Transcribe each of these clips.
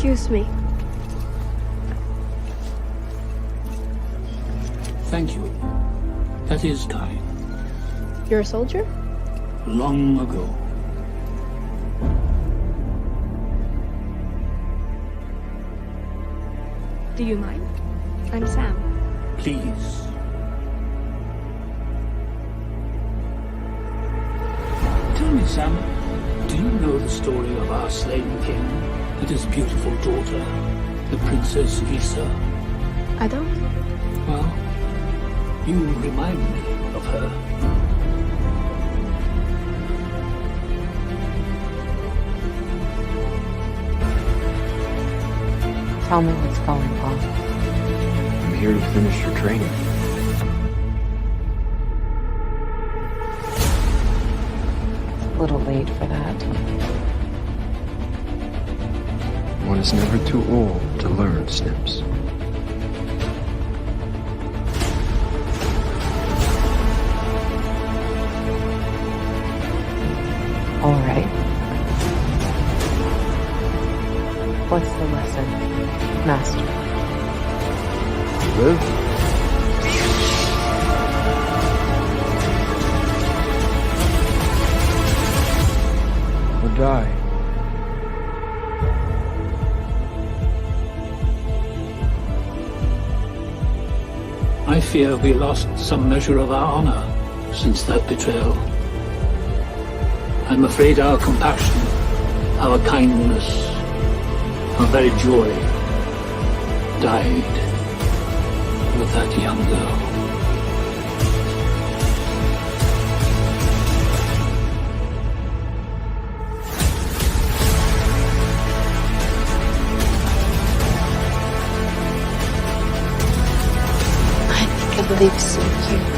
Excuse me. Thank you. That is kind. You're a soldier? Long ago. Do you mind? I'm Sam. Please. Tell me, Sam, do you know the story of our slain king and his beautiful daughter, the Princess Lisa? I don't. Well, you remind me of her. Tell me what's going on. I'm here to finish your training. It's a little late for that. One is never too old to learn, Snips. All right. What's the lesson, Master? Live. Or die. I fear we lost some measure of our honor since that betrayal. I'm afraid our compassion, our kindness, our very joy died with that young girl. I think it lives in you.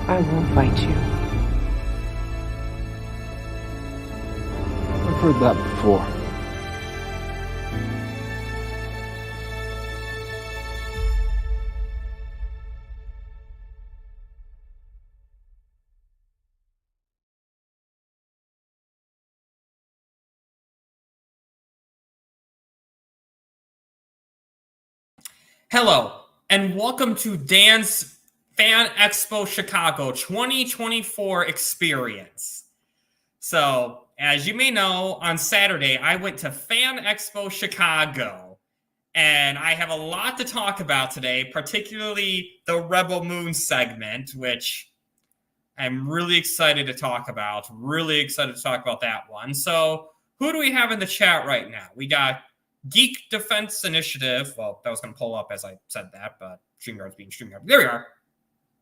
I won't fight you. I've heard that before. Hello, and welcome to Dan's Fan Expo Chicago 2024 experience. So, as you may know, on Saturday, I went to Fan Expo Chicago, and I have a lot to talk about today, particularly the Rebel Moon segment, which I'm really excited to talk about. Really excited to talk about that one. So, who do we have in the chat right now? We got Geek Defense Initiative. Well, that was going to pull up as I said that, but StreamYard's being StreamYard. There we are.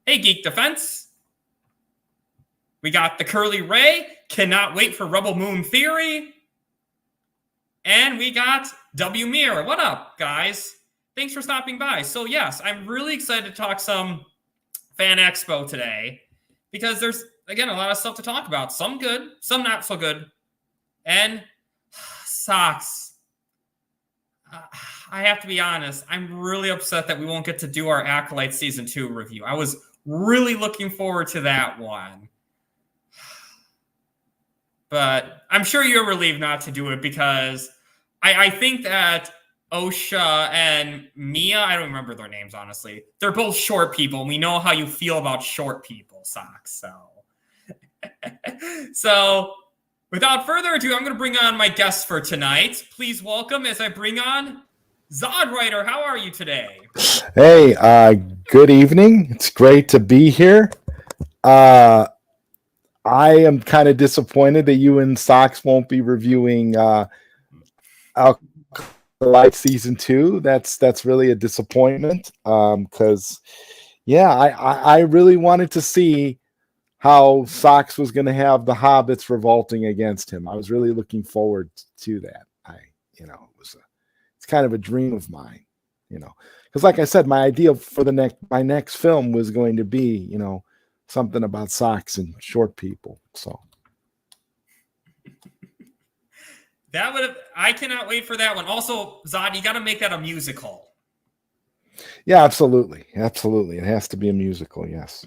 Hey, Geek Defense. We got the Curly Ray. Cannot wait for Rebel Moon Theory. And we got W Mirror. What up, guys? Thanks for stopping by. So, yes, I'm really excited to talk some Fan Expo today because there's, again, a lot of stuff to talk about. Some good, some not so good. And socks. I have to be honest, I'm really upset that we won't get to do our Acolyte Season 2 review. I was really looking forward to that one. But I'm sure you're relieved not to do it because I think that Osha and Mia, I don't remember their names, honestly. They're both short people, and we know how you feel about short people, Socks. So Without further ado, I'm going to bring on my guest for tonight. Please welcome as I bring on Zod Writer. How are you today? Hey, good evening. It's great to be here. I am kind of disappointed that you and Sox won't be reviewing Alkalite Season 2. That's really a disappointment because, I really wanted to see how Sox was going to have the hobbits revolting against him. I was really looking forward to that. It's kind of a dream of mine, because like I said, my idea for my next film was going to be, something about Sox and short people. So I cannot wait for that one. Also, Zod, you got to make that a musical. Yeah, absolutely. It has to be a musical. Yes.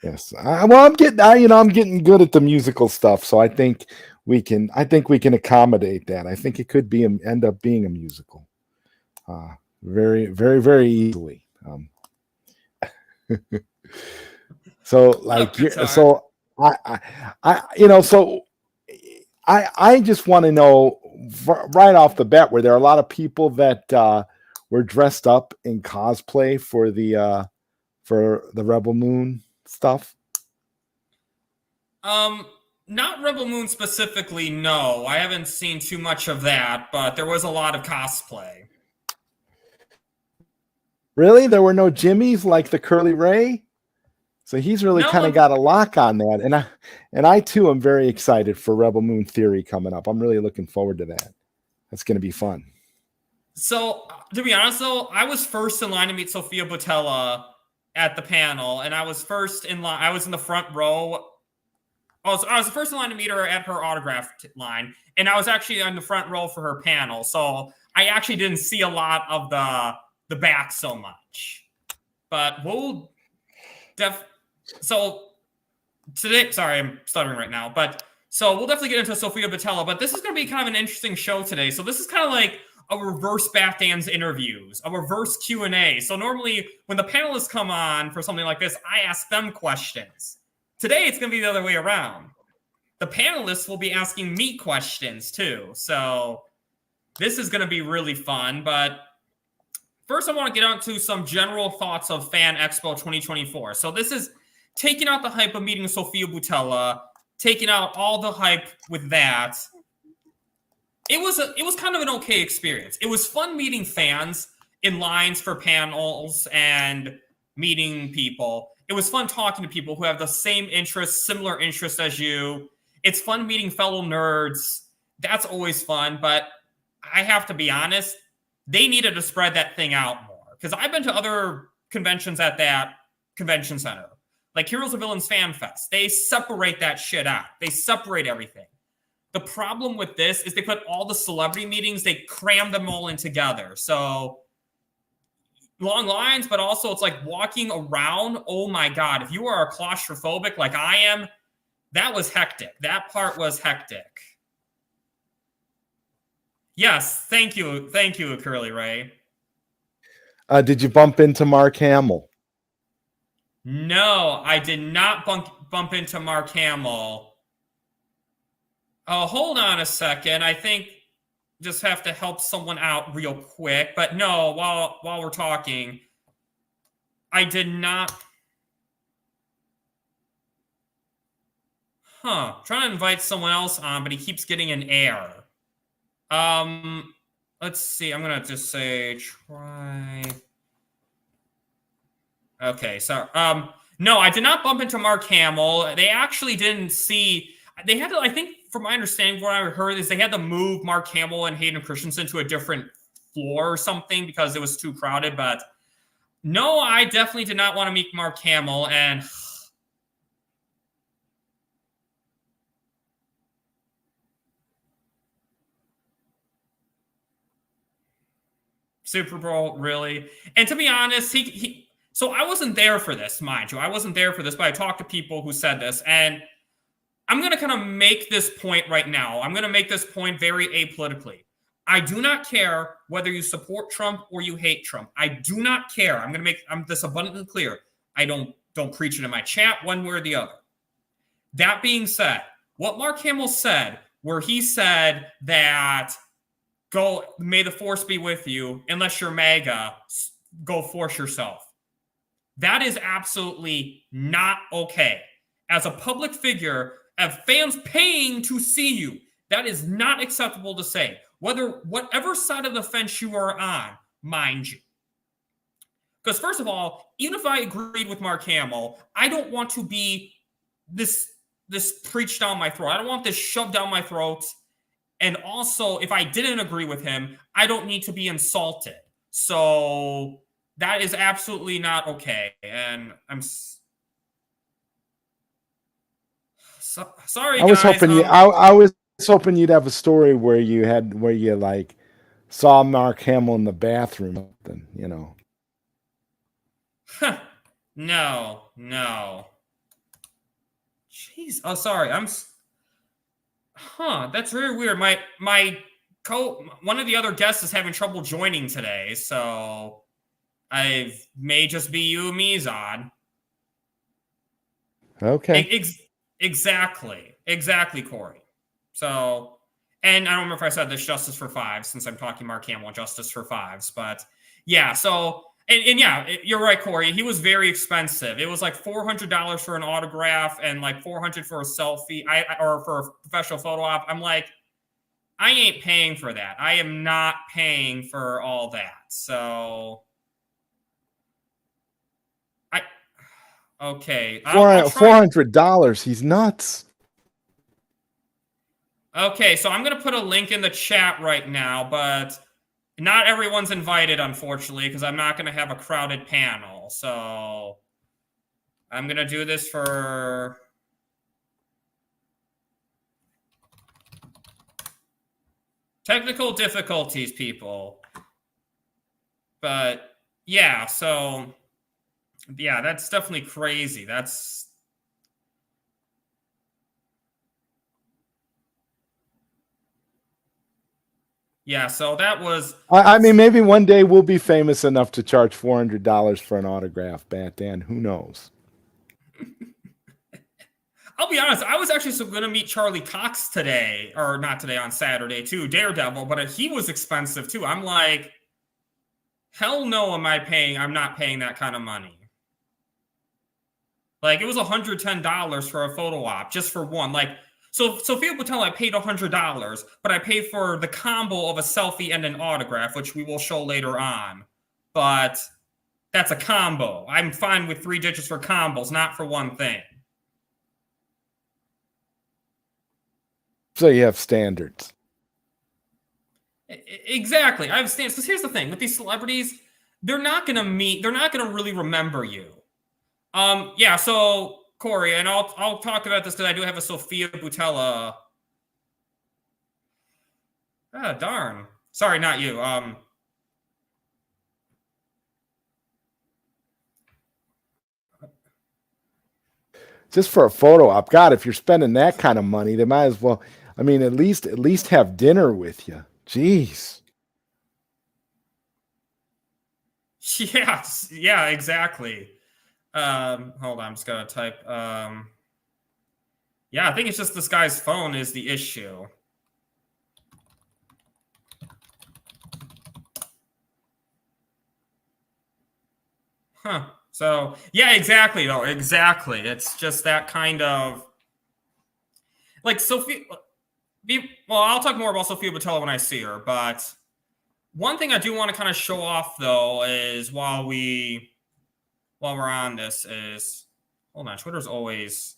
Yes. I'm getting good at the musical stuff. So I think we can accommodate that. I think it could end up being a musical. Very, very, very easily. I just want to know right off the bat, were there a lot of people that were dressed up in cosplay for the Rebel Moon stuff? Not Rebel Moon specifically, no. I haven't seen too much of that, but there was a lot of cosplay. Really? There were no Jimmies like the Curly Ray? So he's really kind of got a lock on that. And I too am very excited for Rebel Moon Theory coming up. I'm really looking forward to that. That's going to be fun. So, to be honest though, I was first in line to meet Sofia Boutella at the panel, and I was first in line. I was in the front row. I was the first in line to meet her at her autograph line, and I was actually on the front row for her panel. So I actually didn't see a lot of the back so much. But so today, sorry, I'm stuttering right now. But so we'll definitely get into Sofia Boutella. But this is going to be kind of an interesting show today. So this is kind of like a reverse Batman's interviews, a reverse Q&A. So normally when the panelists come on for something like this, I ask them questions. Today, it's going to be the other way around. The panelists will be asking me questions, too. So this is going to be really fun. But first, I want to get on to some general thoughts of Fan Expo 2024. So this is taking out the hype of meeting Sofia Boutella, taking out all the hype with that. It was kind of an okay experience. It was fun meeting fans in lines for panels and meeting people. It was fun talking to people who have the same interests, similar interests as you. It's fun meeting fellow nerds. That's always fun. But I have to be honest, they needed to spread that thing out more. Because I've been to other conventions at that convention center. Like Heroes and Villains Fan Fest. They separate that shit out. They separate everything. The problem with this is they put all the celebrity meetings, they cram them all in together. So long lines, but also it's like walking around. Oh my God. If you are a claustrophobic like I am, that was hectic. That part was hectic. Yes. Thank you. Thank you, Curly Ray. Did you bump into Mark Hamill? No, I did not bump into Mark Hamill. Hold on a second. I think just have to help someone out real quick. But no, while we're talking, I did not. Trying to invite someone else on, but he keeps getting an error. Let's see. I'm gonna just say try. Okay, so no, I did not bump into Mark Hamill. They actually didn't see. They had to, I think, from my understanding, what I heard is they had to move Mark Hamill and Hayden Christensen to a different floor or something because it was too crowded. But no, I definitely did not want to meet Mark Hamill. And Super Bowl, really? And to be honest, so I wasn't there for this, mind you. I wasn't there for this, but I talked to people who said this. And I'm going to kind of make this point right now. I'm going to make this point very apolitically. I do not care whether you support Trump or you hate Trump. I do not care. I'm this abundantly clear. I don't preach it in my chat one way or the other. That being said, what Mark Hamill said, where he said that go, may the force be with you, unless you're MAGA, go force yourself. That is absolutely not okay. As a public figure, of fans paying to see you, that is not acceptable to say. Whatever side of the fence you are on, mind you. Because first of all, even if I agreed with Mark Hamill, I don't want to be this preached down my throat. I don't want this shoved down my throat. And also, if I didn't agree with him, I don't need to be insulted. So that is absolutely not okay. And I'm sorry, I was guys. hoping I was hoping you'd have a story where you like saw Mark Hamill in the bathroom, something, you know. No. Jeez. Oh, sorry. That's very weird. One of the other guests is having trouble joining today, so I may just be you and me, Zod. Okay. Exactly, Corey. So, and I don't remember if I said this, justice for fives, since I'm talking Mark Hamill, justice for fives, but yeah, so, and yeah, you're right, Corey, he was very expensive. It was like $400 for an autograph and like $400 for a selfie, or for a professional photo op. I'm like, I ain't paying for that. I am not paying for all that. So, okay. $400. He's nuts. Okay, so I'm going to put a link in the chat right now, but not everyone's invited, unfortunately, because I'm not going to have a crowded panel. So I'm going to do this for... technical difficulties, people. But yeah, so yeah, that's definitely crazy. Yeah, so that was... I mean, maybe one day we'll be famous enough to charge $400 for an autograph, Bat Dan. Who knows? I'll be honest, I was actually going to meet Charlie Cox today, or not today, on Saturday too, Daredevil, but he was expensive too. I'm like, hell no, I'm not paying that kind of money. Like, it was $110 for a photo op, just for one. Like, so Sofia Boutella, I paid $100, but I paid for the combo of a selfie and an autograph, which we will show later on. But that's a combo. I'm fine with 3 digits for combos, not for one thing. So you have standards. Exactly. I have standards. Because here's the thing. With these celebrities, they're not going to really remember you. Yeah, so, Corey, and I'll talk about this because I do have a Sofia Boutella. Ah, darn. Sorry, not you. Just for a photo op. God, if you're spending that kind of money, they might as well, I mean, at least have dinner with you. Jeez. Yeah, exactly. Hold on, I'm just gonna type. Yeah, I think it's just this guy's phone is the issue. Huh. So, yeah, exactly, though. Exactly. It's just that kind of... like, Sophia... well, I'll talk more about Sofia Boutella when I see her, but one thing I do want to kind of show off, though, is while we're on this is... hold on, Twitter's always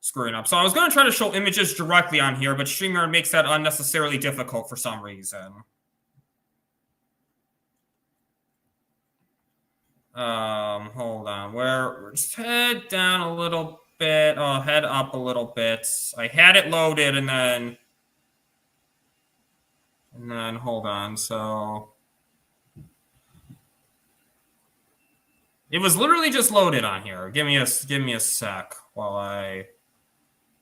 screwing up. So I was going to try to show images directly on here, but StreamYard makes that unnecessarily difficult for some reason. Hold on. We're just head down a little bit. Oh, head up a little bit. I had it loaded and then hold on. So it was literally just loaded on here. Give me a sec while I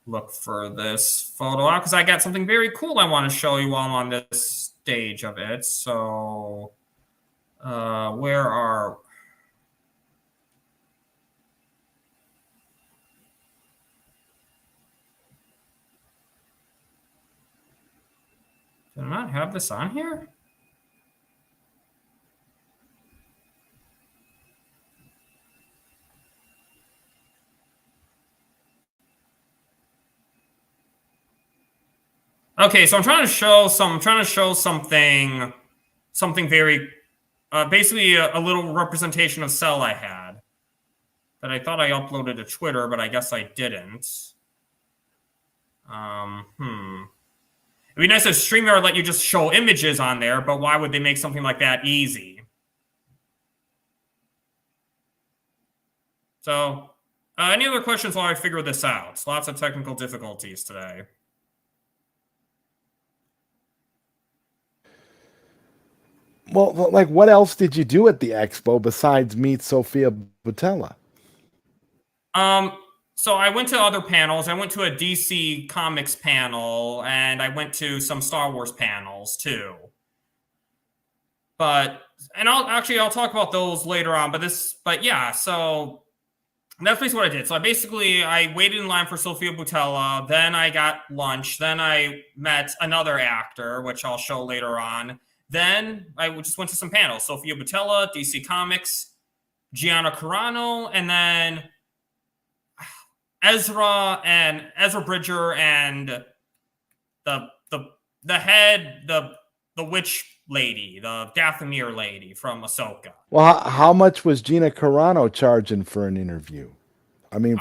look for this photo out because I got something very cool I want to show you while I'm on this stage of it. So where are... I not have this on here? Okay, so I'm trying to show something very, basically a little representation of Cell I had that I thought I uploaded to Twitter, but I guess I didn't. It'd be nice if StreamYard let you just show images on there, but why would they make something like that easy? So, any other questions while I figure this out? Lots of technical difficulties today. Well, like, what else did you do at the expo besides meet Sofia Boutella? So I went to other panels. I went to a DC Comics panel, and I went to some Star Wars panels too. But I'll talk about those later on. But yeah, so that's basically what I did. So I waited in line for Sofia Boutella. Then I got lunch. Then I met another actor, which I'll show later on. Then I just went to some panels. Sofia Boutella, DC Comics, Gina Carano, and then Ezra Bridger and the witch lady, the Dathomir lady from Ahsoka. Well, how much was Gina Carano charging for an interview? I mean,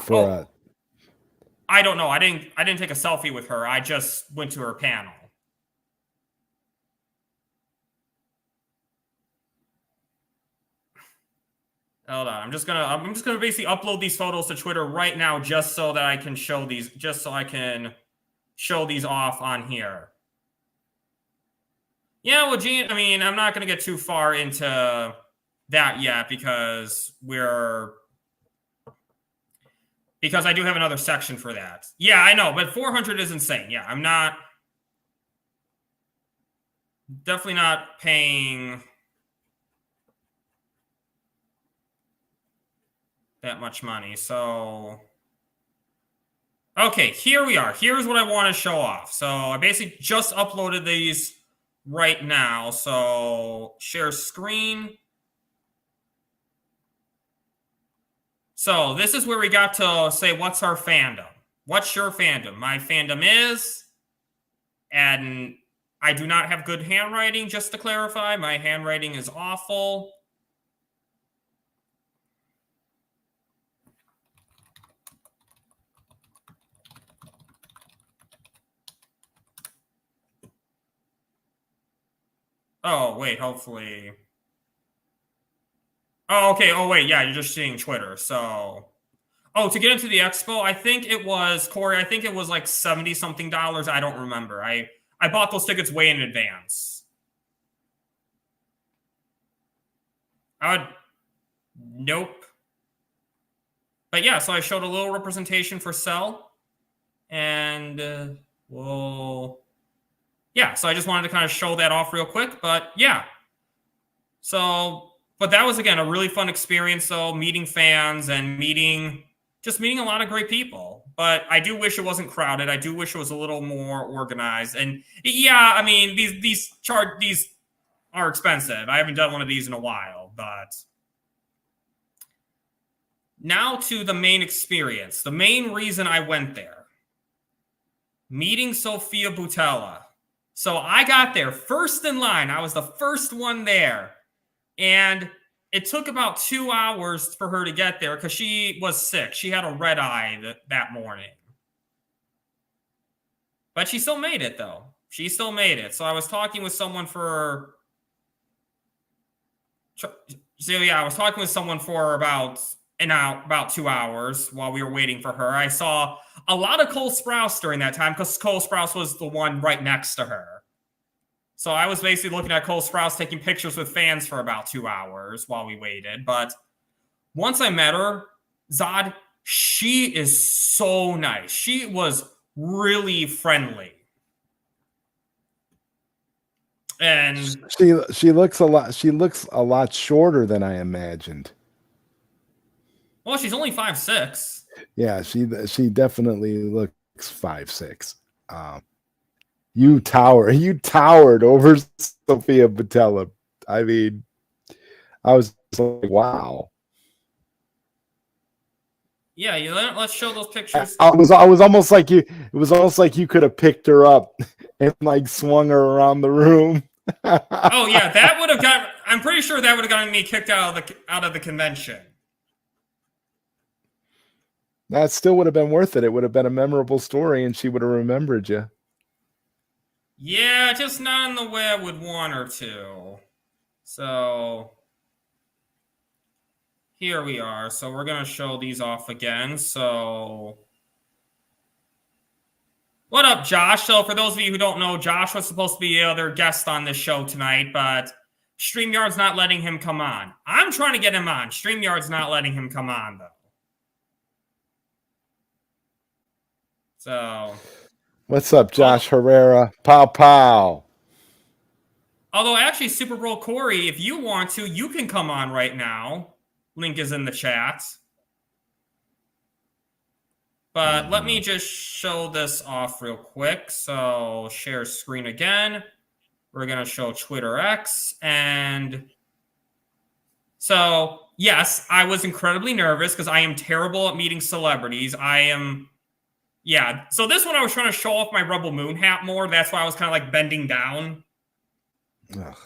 I don't know. I didn't take a selfie with her. I just went to her panel. Hold on. I'm just gonna basically upload these photos to Twitter right now, just so that I can show these. Just so I can show these off on here. Yeah, well, Gene. I mean, I'm not gonna get too far into that yet because I do have another section for that. Yeah, I know, but 400 is insane. Yeah, I'm definitely not paying that much money. So, okay, here we are. Here's what I want to show off. So I basically just uploaded these right now. So share screen. So this is where we got to say, what's our fandom? What's your fandom? My fandom is, and I do not have good handwriting, just to clarify. My handwriting is awful. Oh, wait, hopefully. Oh, okay. Oh, wait, yeah, you're just seeing Twitter. So, to get into the expo, I think it was, Corey, I think it was like $70-something. I don't remember. I bought those tickets way in advance. Nope. But yeah, so I showed a little representation for Cell. And, yeah, so I just wanted to kind of show that off real quick, but yeah. So, but that was, again, a really fun experience, though, meeting fans and meeting a lot of great people. But I do wish it wasn't crowded. I do wish it was a little more organized. And yeah, I mean, these are expensive. I haven't done one of these in a while, but now to the main experience. The main reason I went there. Meeting Sofia Boutella. So I got there first in line. I was the first one there. And it took about 2 hours for her to get there because she was sick. She had a red eye that morning. But she still made it, though. She still made it. So I was talking with someone for... So yeah, I was talking with someone for about 2 hours while we were waiting for her. I saw a lot of Cole Sprouse during that time because Cole Sprouse was the one right next to her. So I was basically looking at Cole Sprouse taking pictures with fans for about 2 hours while we waited. But once I met her, Zod, she is so nice. She was really friendly. And she looks a lot shorter than I imagined. Well, she's only 5'6". Yeah, she definitely looks 5'6". You towered over Sofia Boutella. I mean, I was like, wow. Yeah, let's show those pictures. I was almost like you. It was almost like you could have picked her up and like swung her around the room. Oh yeah, that would have got. I'm pretty sure that would have gotten me kicked out of the convention. That still would have been worth it. It would have been a memorable story, and she would have remembered you. Yeah, just not in the way I would want her to. So here we are. So we're gonna show these off again. So what up, Josh? So for those of you who don't know, Josh was supposed to be the other guest on this show tonight, but StreamYard's not letting him come on. I'm trying to get him on. StreamYard's not letting him come on, though. So What's up, Josh Herrera? Pow pow. although actually, Super Bowl Corey, if you want to, you can come on right now. Link is in the chat. But let me just show this off real quick. So share screen again. We're going to show Twitter X. And so, yes, I was incredibly nervous because I am terrible at meeting celebrities. Yeah. So this one I was trying to show off my Rebel Moon hat more. That's why I was kind of like bending down. Ugh.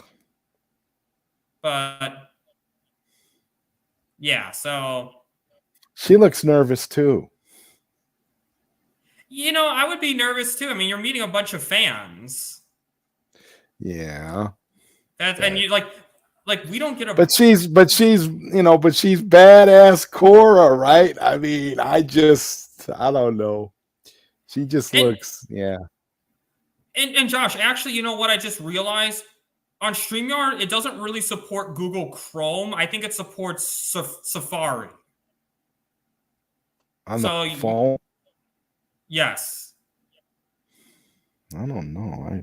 But yeah, so She looks nervous too. I would be nervous too. I mean, you're meeting a bunch of fans. Yeah. And you like we don't get a But she's badass Cora, right? I mean, I don't know. She just looks, yeah. And Josh, actually, you know what I just realized? On StreamYard, it doesn't really support Google Chrome. I think it supports Safari. On the phone? Yes. I don't know.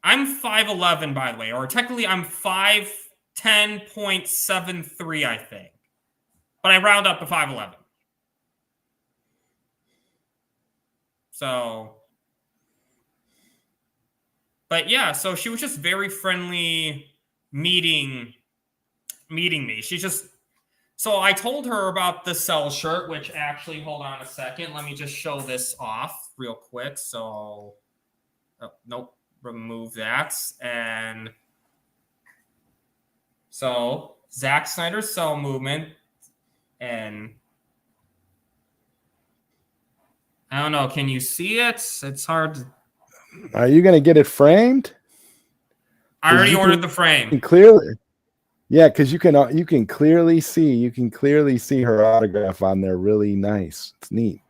I'm 5'11", by the way, or technically I'm 5'10.73", I think. But I round up to 5'11". So, but yeah, so she was just very friendly meeting me. So I told her about the Cell shirt, which actually, hold on a second. Let me just show this off real quick. So, nope, remove that. And so Zack Snyder's Cell movement. And I don't know. Can you see it? It's hard. Are you going to get it framed? I already ordered the frame. Clearly. Yeah, because you can clearly see her autograph on there. Really nice. It's neat.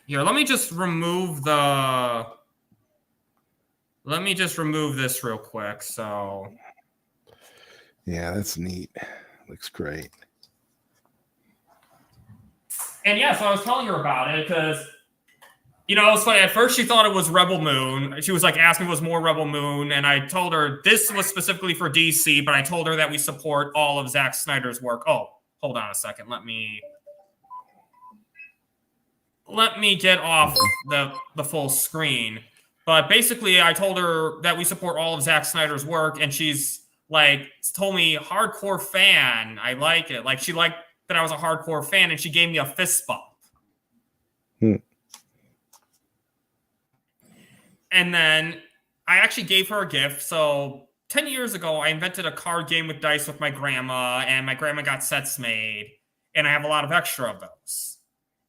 Here, let me just remove this real quick. So yeah, that's neat. Looks great. And yeah, so I was telling her about it because it's funny. At first, she thought it was Rebel Moon. She was like asking if it was more Rebel Moon, and I told her this was specifically for DC, but I told her that we support all of Zack Snyder's work. Oh, hold on a second. Let me get off the full screen. But basically, I told her that we support all of Zack Snyder's work, and she's like told me hardcore fan. I like it. Like she liked that I was a hardcore fan, and she gave me a fist bump. And then I actually gave her a gift. So 10 years ago, I invented a card game with dice with my grandma, and my grandma got sets made, and I have a lot of extra of those.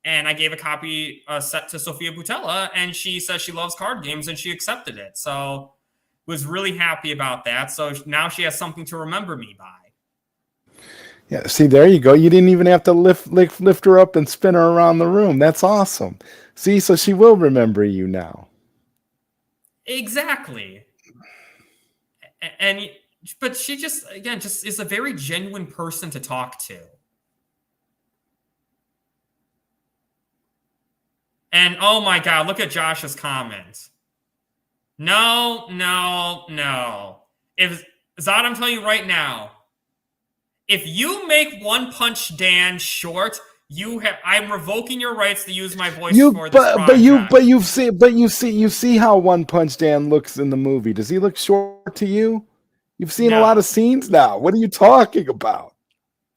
And I gave a set to Sofia Boutella, and she says she loves card games, and she accepted it. So was really happy about that. So now she has something to remember me by. Yeah, see, there you go. You didn't even have to lift her up and spin her around the room. That's awesome. See, so she will remember you now. Exactly. But she just is a very genuine person to talk to. And oh my God, look at Josh's comment. No. If Zod, I'm telling you right now, if you make One Punch Dan short, I'm revoking your rights to use my voice You for this project. you see how One Punch Dan looks in the movie. Does he look short to you? You've seen a No. lot of scenes now. What are you talking about?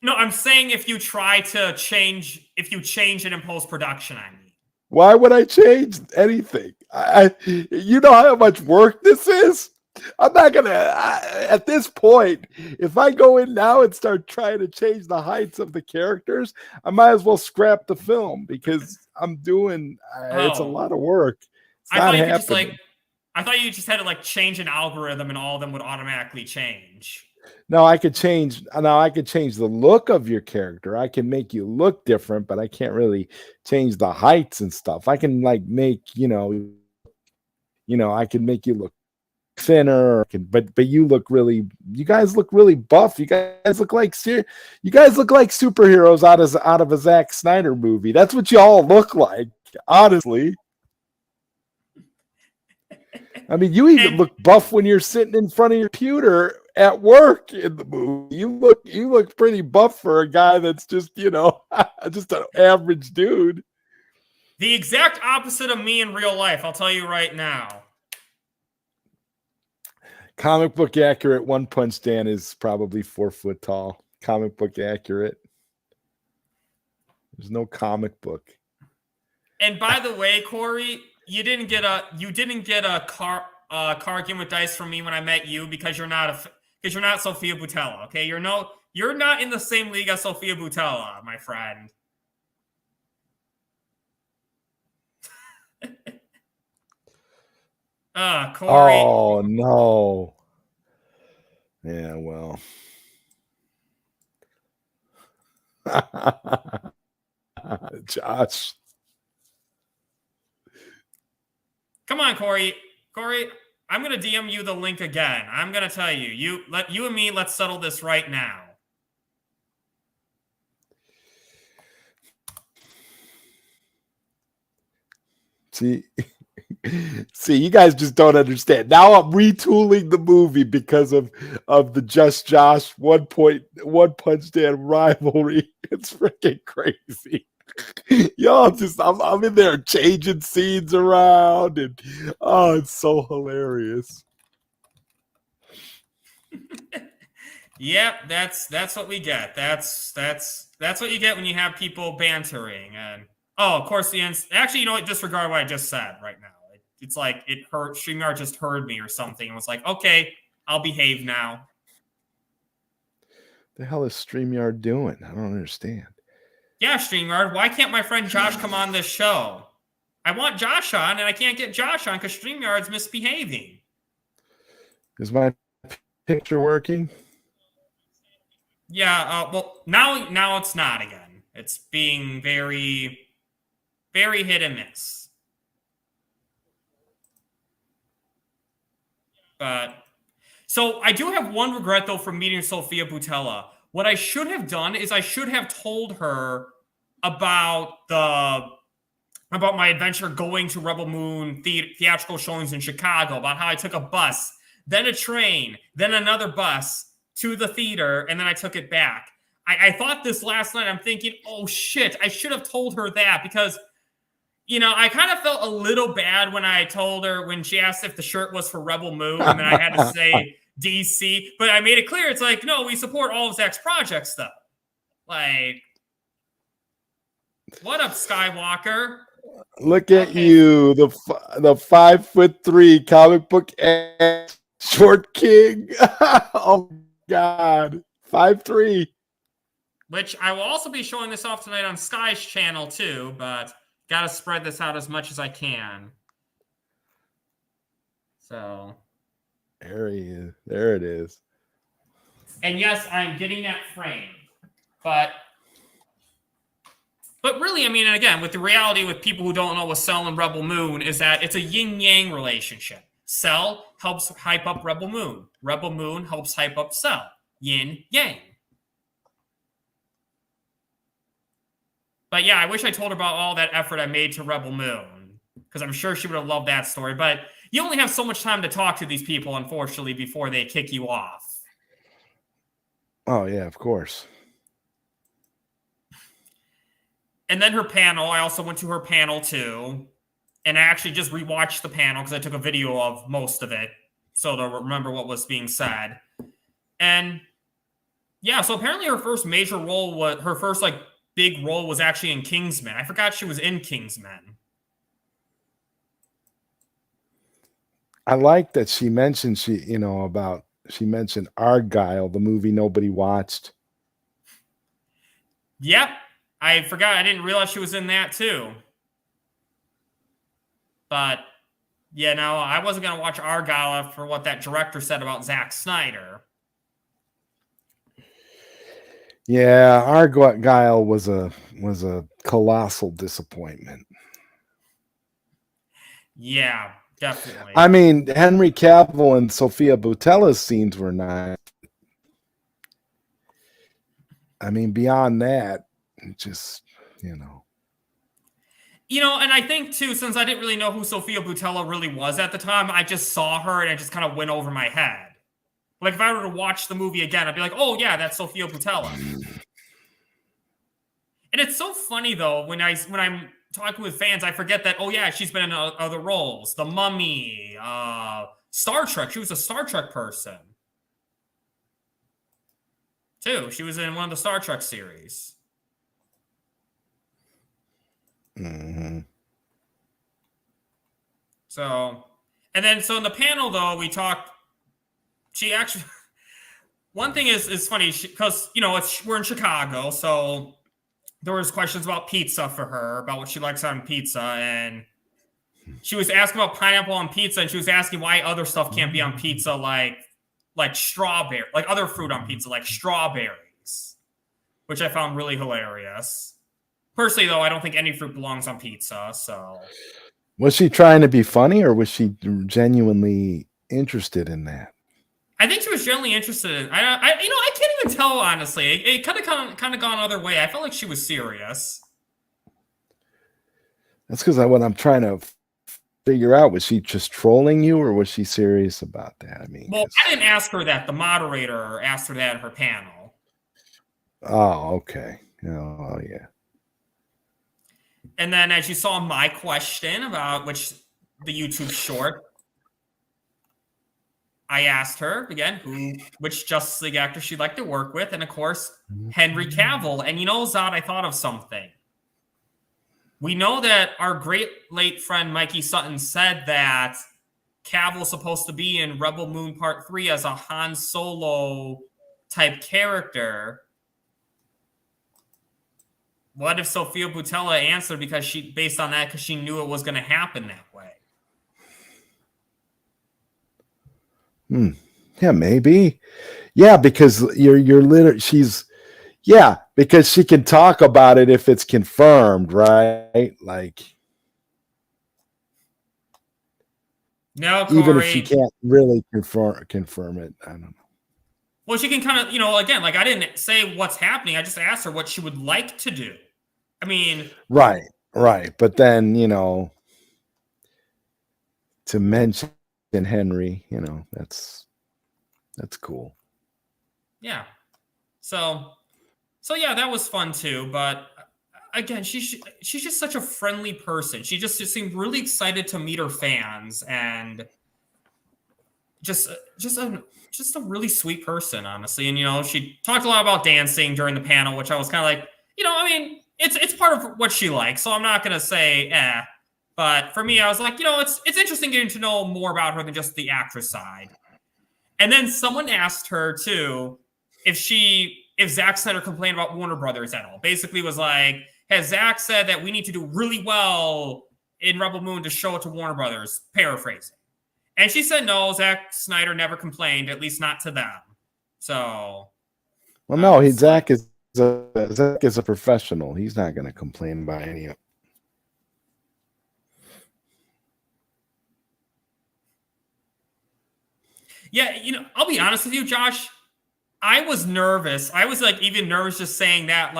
No, I'm saying if you change it in post production, I mean. Why would I change anything? You know how much work this is? I'm not gonna at this point, if I go in now and start trying to change the heights of the characters, I might as well scrap the film because I'm doing it's a lot of work. It's not happening. I thought you just had to like change an algorithm and all of them would automatically change. No, I could change the look of your character. I can make you look different, but I can't really change the heights and stuff. I can like make, I can make you look thinner, but you guys look really buff. You guys look like superheroes out of a Zack Snyder movie. That's what y'all look like, honestly. I mean, you even look buff when you're sitting in front of your computer at work in the movie. You look pretty buff for a guy that's just, just an average dude. The exact opposite of me in real life, I'll tell you right now. Comic book accurate One Punch Dan is probably 4 foot tall. Comic book accurate. There's no comic book. And by the way, Corey, you didn't get a car game with dice from me when I met you because you're not Sofia Boutella. Okay, you're not in the same league as Sofia Boutella, my friend. Corey. Oh no. Yeah, well. Josh. Come on, Corey. Corey, I'm gonna DM you the link again. I'm gonna tell you. You and me, let's settle this right now. See, you guys just don't understand. Now I'm retooling the movie because of the Just Josh One Punch Dan rivalry. It's freaking crazy. Y'all I'm in there changing scenes around and it's so hilarious. Yep, that's what we get. That's what you get when you have people bantering. And of course actually, disregard what I just said right now. It's like it hurt. StreamYard just heard me or something and was like, okay, I'll behave now. The hell is StreamYard doing? I don't understand. Yeah, StreamYard, why can't my friend Josh come on this show? I want Josh on, and I can't get Josh on because StreamYard's misbehaving. Is my picture working? Yeah, well, now it's not again. It's being very, very hit and miss. But so I do have one regret though from meeting Sofia Boutella. What I should have done is I should have told her about my adventure going to Rebel Moon theatrical showings in Chicago, about how I took a bus, then a train, then another bus to the theater, and then I took it back. I thought this last night. I'm thinking, oh shit, I should have told her that because I kind of felt a little bad when I told her when she asked if the shirt was for Rebel Moon, and then I had to say DC. But I made it clear, it's like, no, we support all of Zach's projects, though. Like, what up, Skywalker? Look at you, the 5'3" comic book short king. Oh God, 5'3". Which I will also be showing this off tonight on Sky's channel too, but got to spread this out as much as I can. So there he is. There it is. And yes, I'm getting that framed. But really, I mean, and again, with the reality with people who don't know what Cell and Rebel Moon is that it's a yin-yang relationship. Cell helps hype up Rebel Moon. Rebel Moon helps hype up Cell. Yin-yang. But yeah, I wish I told her about all that effort I made to Rebel Moon, because I'm sure she would have loved that story. But you only have so much time to talk to these people, unfortunately, before they kick you off. Oh, yeah, of course. And then her panel, I also went to her panel too. And I actually just rewatched the panel because I took a video of most of it. So to remember what was being said. And yeah, so apparently her first major role was, her first like big role was actually in Kingsman. I forgot she was in Kingsman. I like that she mentioned she mentioned Argyle, the movie nobody watched. Yep. I forgot. I didn't realize she was in that too. But yeah, no, I wasn't going to watch Argyle for what that director said about Zack Snyder. Yeah, Argyle was a colossal disappointment. Yeah, definitely. I mean, Henry Cavill and Sofia Boutella's scenes were nice. I mean, beyond that, just, and I think too, since I didn't really know who Sofia Boutella really was at the time, I just saw her and it just kind of went over my head. Like if I were to watch the movie again, I'd be like, oh yeah, that's Sofia Boutella. And it's so funny though, when I'm talking with fans, I forget that, oh yeah, she's been in other roles. The Mummy, Star Trek. She was a Star Trek person. Too. She was in one of the Star Trek series. Mm-hmm. So in the panel though, we talked. She actually. One thing is funny because we're in Chicago, so there was questions about pizza for her, about what she likes on pizza, and she was asking about pineapple on pizza, and she was asking why other stuff can't be on pizza, like strawberry, like other fruit on pizza, like strawberries, which I found really hilarious. Personally, though, I don't think any fruit belongs on pizza. So, was she trying to be funny, or was she genuinely interested in that? I think she was genuinely interested in. I can't even tell honestly. It kind of gone other way. I felt like she was serious. That's because what I'm trying to figure out, was she just trolling you, or was she serious about that? I mean, well, I didn't ask her that. The moderator asked her that at her panel. Oh, okay. Oh, yeah. And then, as you saw my question about the YouTube short, I asked her again which Justice League actor she'd like to work with, and of course, Henry Cavill. And Zod, I thought of something. We know that our great late friend Mikey Sutton said that Cavill's supposed to be in Rebel Moon Part 3 as a Han Solo type character. What if Sofia Boutella answered because she knew it was going to happen that way? Yeah, maybe. Yeah, because because she can talk about it if it's confirmed, right? Like, no, Corey, even if she can't really confirm it, I don't know. Well, she can kind of, again, like I didn't say what's happening. I just asked her what she would like to do. I mean, right. But then, to mention Henry, that's cool. Yeah. So yeah, that was fun too. But again, she's just such a friendly person. She just seemed really excited to meet her fans, and just a really sweet person, honestly. And she talked a lot about dancing during the panel, which I was kind of like, it's part of what she likes. So I'm not gonna say But for me, I was like, it's interesting getting to know more about her than just the actress side. And then someone asked her too if Zack Snyder complained about Warner Brothers at all. Basically was like, has Zack said that we need to do really well in Rebel Moon to show it to Warner Brothers? Paraphrasing. And she said no, Zack Snyder never complained, at least not to them. So, well, no, Zack is a professional. He's not going to complain about any of it. Yeah, I'll be honest with you, Josh. I was nervous. I was even nervous just saying that,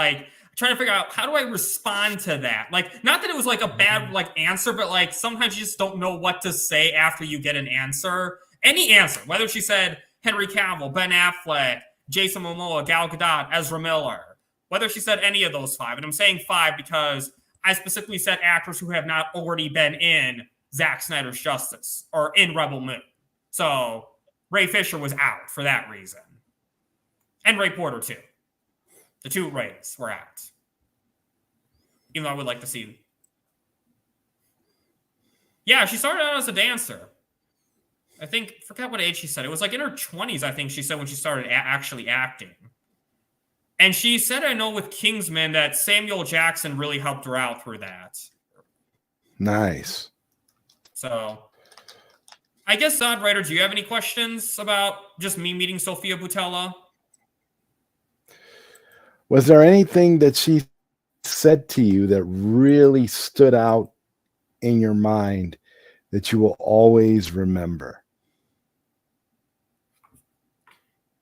trying to figure out how do I respond to that. Not that it was a bad answer, but sometimes you just don't know what to say after you get an answer. Any answer, whether she said Henry Cavill, Ben Affleck, Jason Momoa, Gal Gadot, Ezra Miller, whether she said any of those 5. And I'm saying 5 because I specifically said actors who have not already been in Zack Snyder's Justice or in Rebel Moon. So Ray Fisher was out for that reason. And Ray Porter, too. The 2 Rays were out. Even though I would like to see. Yeah, she started out as a dancer. I forget what age she said. It was like in her 20s, I think she said, when she started actually acting. And she said, I know with Kingsman that Samuel Jackson really helped her out through that. Nice. So, I guess, Zod Writer, do you have any questions about just me meeting Sofia Boutella? Was there anything that she said to you that really stood out in your mind that you will always remember?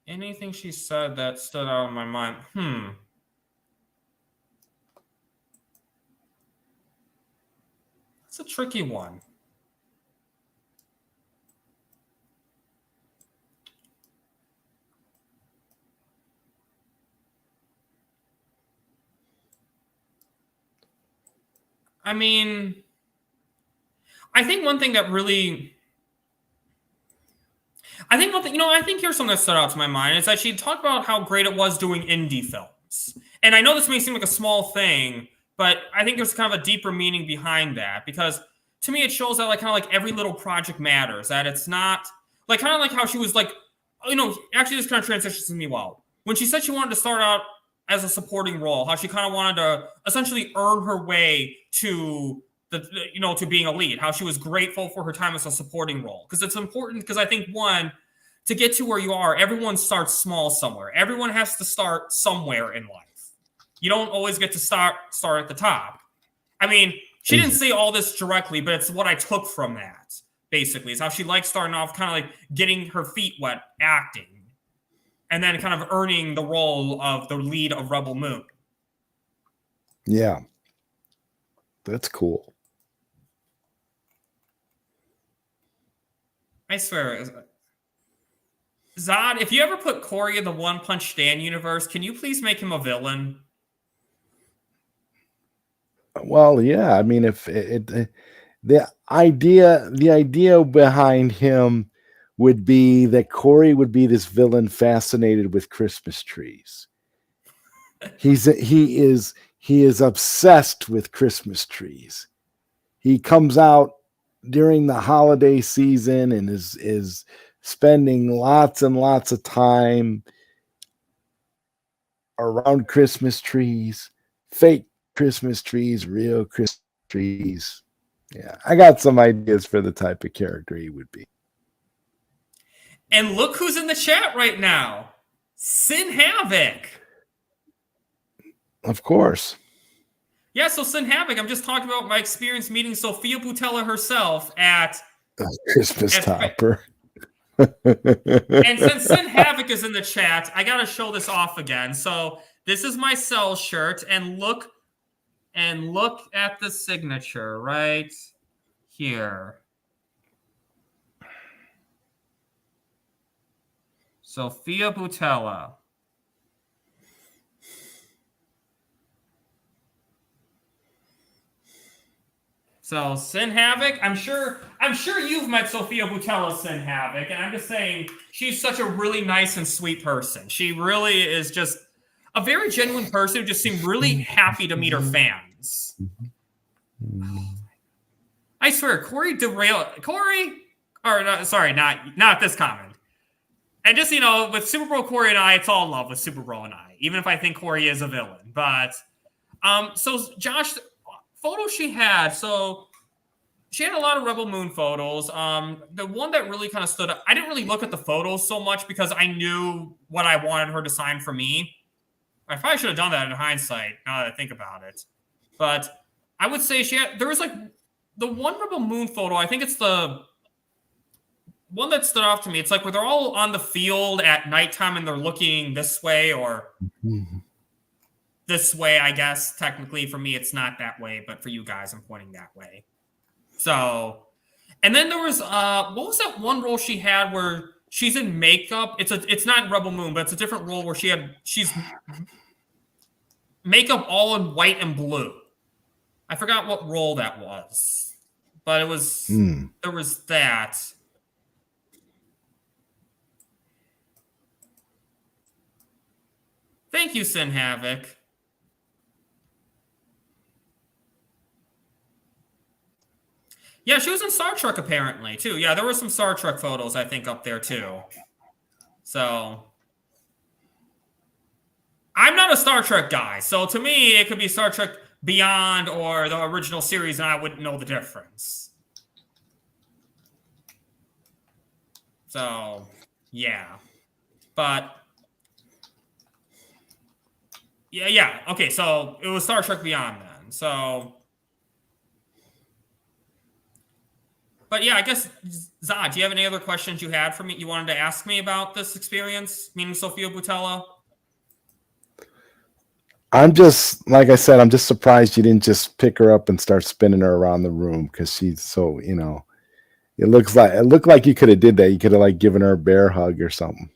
Anything she said that stood out in my mind? That's a tricky one. I mean, I think one thing that really... I think here's something that stood out to my mind is that she talked about how great it was doing indie films. And I know this may seem like a small thing, but I think there's kind of a deeper meaning behind that, because to me it shows that like kind of like every little project matters, that it's not like kind of like how she was like, actually this kind of transitions to me well. When she said she wanted to start out as a supporting role, how she kind of wanted to essentially earn her way to to being a lead, how she was grateful for her time as a supporting role. Because it's important, because I think, one, to get to where you are, everyone starts small somewhere. Everyone has to start somewhere in life. You don't always get to start at the top. I mean, she didn't say all this directly, but it's what I took from that, basically. Is how she likes starting off kind of like getting her feet wet acting, and then kind of earning the role of the lead of Rebel Moon. Yeah. That's cool. I swear. Zod, if you ever put Corey in the One Punch Stan universe, can you please make him a villain? Well, yeah. I mean, if the idea behind him would be that Corey would be this villain fascinated with Christmas trees. He is obsessed with Christmas trees. He comes out during the holiday season and is spending lots and lots of time around Christmas trees, fake Christmas trees, real Christmas trees. Yeah, I got some ideas for the type of character he would be. And look who's in the chat right now. Sin Havoc. Of course. Yeah, so Sin Havoc, I'm just talking about my experience meeting Sofia Boutella herself at Christmas Topper. And since Sin Havoc is in the chat, I gotta show this off again. So this is my Cell shirt, and look at the signature right here. Sofia Boutella. So Sin Havoc, I'm sure you've met Sofia Boutella, Sin Havoc, and I'm just saying she's such a really nice and sweet person. She really is just a very genuine person who just seemed really happy to meet her fans. I swear, not this comment. And just, with Superbro Corey and I, it's all love with Superbro and I, even if I think Corey is a villain. But, so Josh, photos she had, so she had a lot of Rebel Moon photos. The one that really kind of stood up, I didn't really look at the photos so much because I knew what I wanted her to sign for me. I probably should have done that in hindsight, now that I think about it. But I would say there was like the one Rebel Moon photo, I think it's the one that stood out to me. It's like where they're all on the field at nighttime and they're looking this way or this way, I guess. Technically, for me, it's not that way, but for you guys, I'm pointing that way. So, and then there was, what was that one role she had where she's in makeup? It's not Rebel Moon, but it's a different role where she's makeup all in white and blue. I forgot what role that was, but it was there was that. Thank you, Sin Havoc. Yeah, she was in Star Trek apparently too. Yeah, there were some Star Trek photos I think up there too. So I'm not a Star Trek guy, so to me it could be Star Trek Beyond or the original series, and I wouldn't know the difference. So yeah, but yeah. Okay, so it was Star Trek Beyond then. So. But yeah, I guess, Zod, do you have any other questions you had for me? You wanted to ask me about this experience, meeting Sofia Boutella? I'm just, like I said, I'm just surprised you didn't just pick her up and start spinning her around the room because she's so, it looked like you could have did that. You could have like given her a bear hug or something.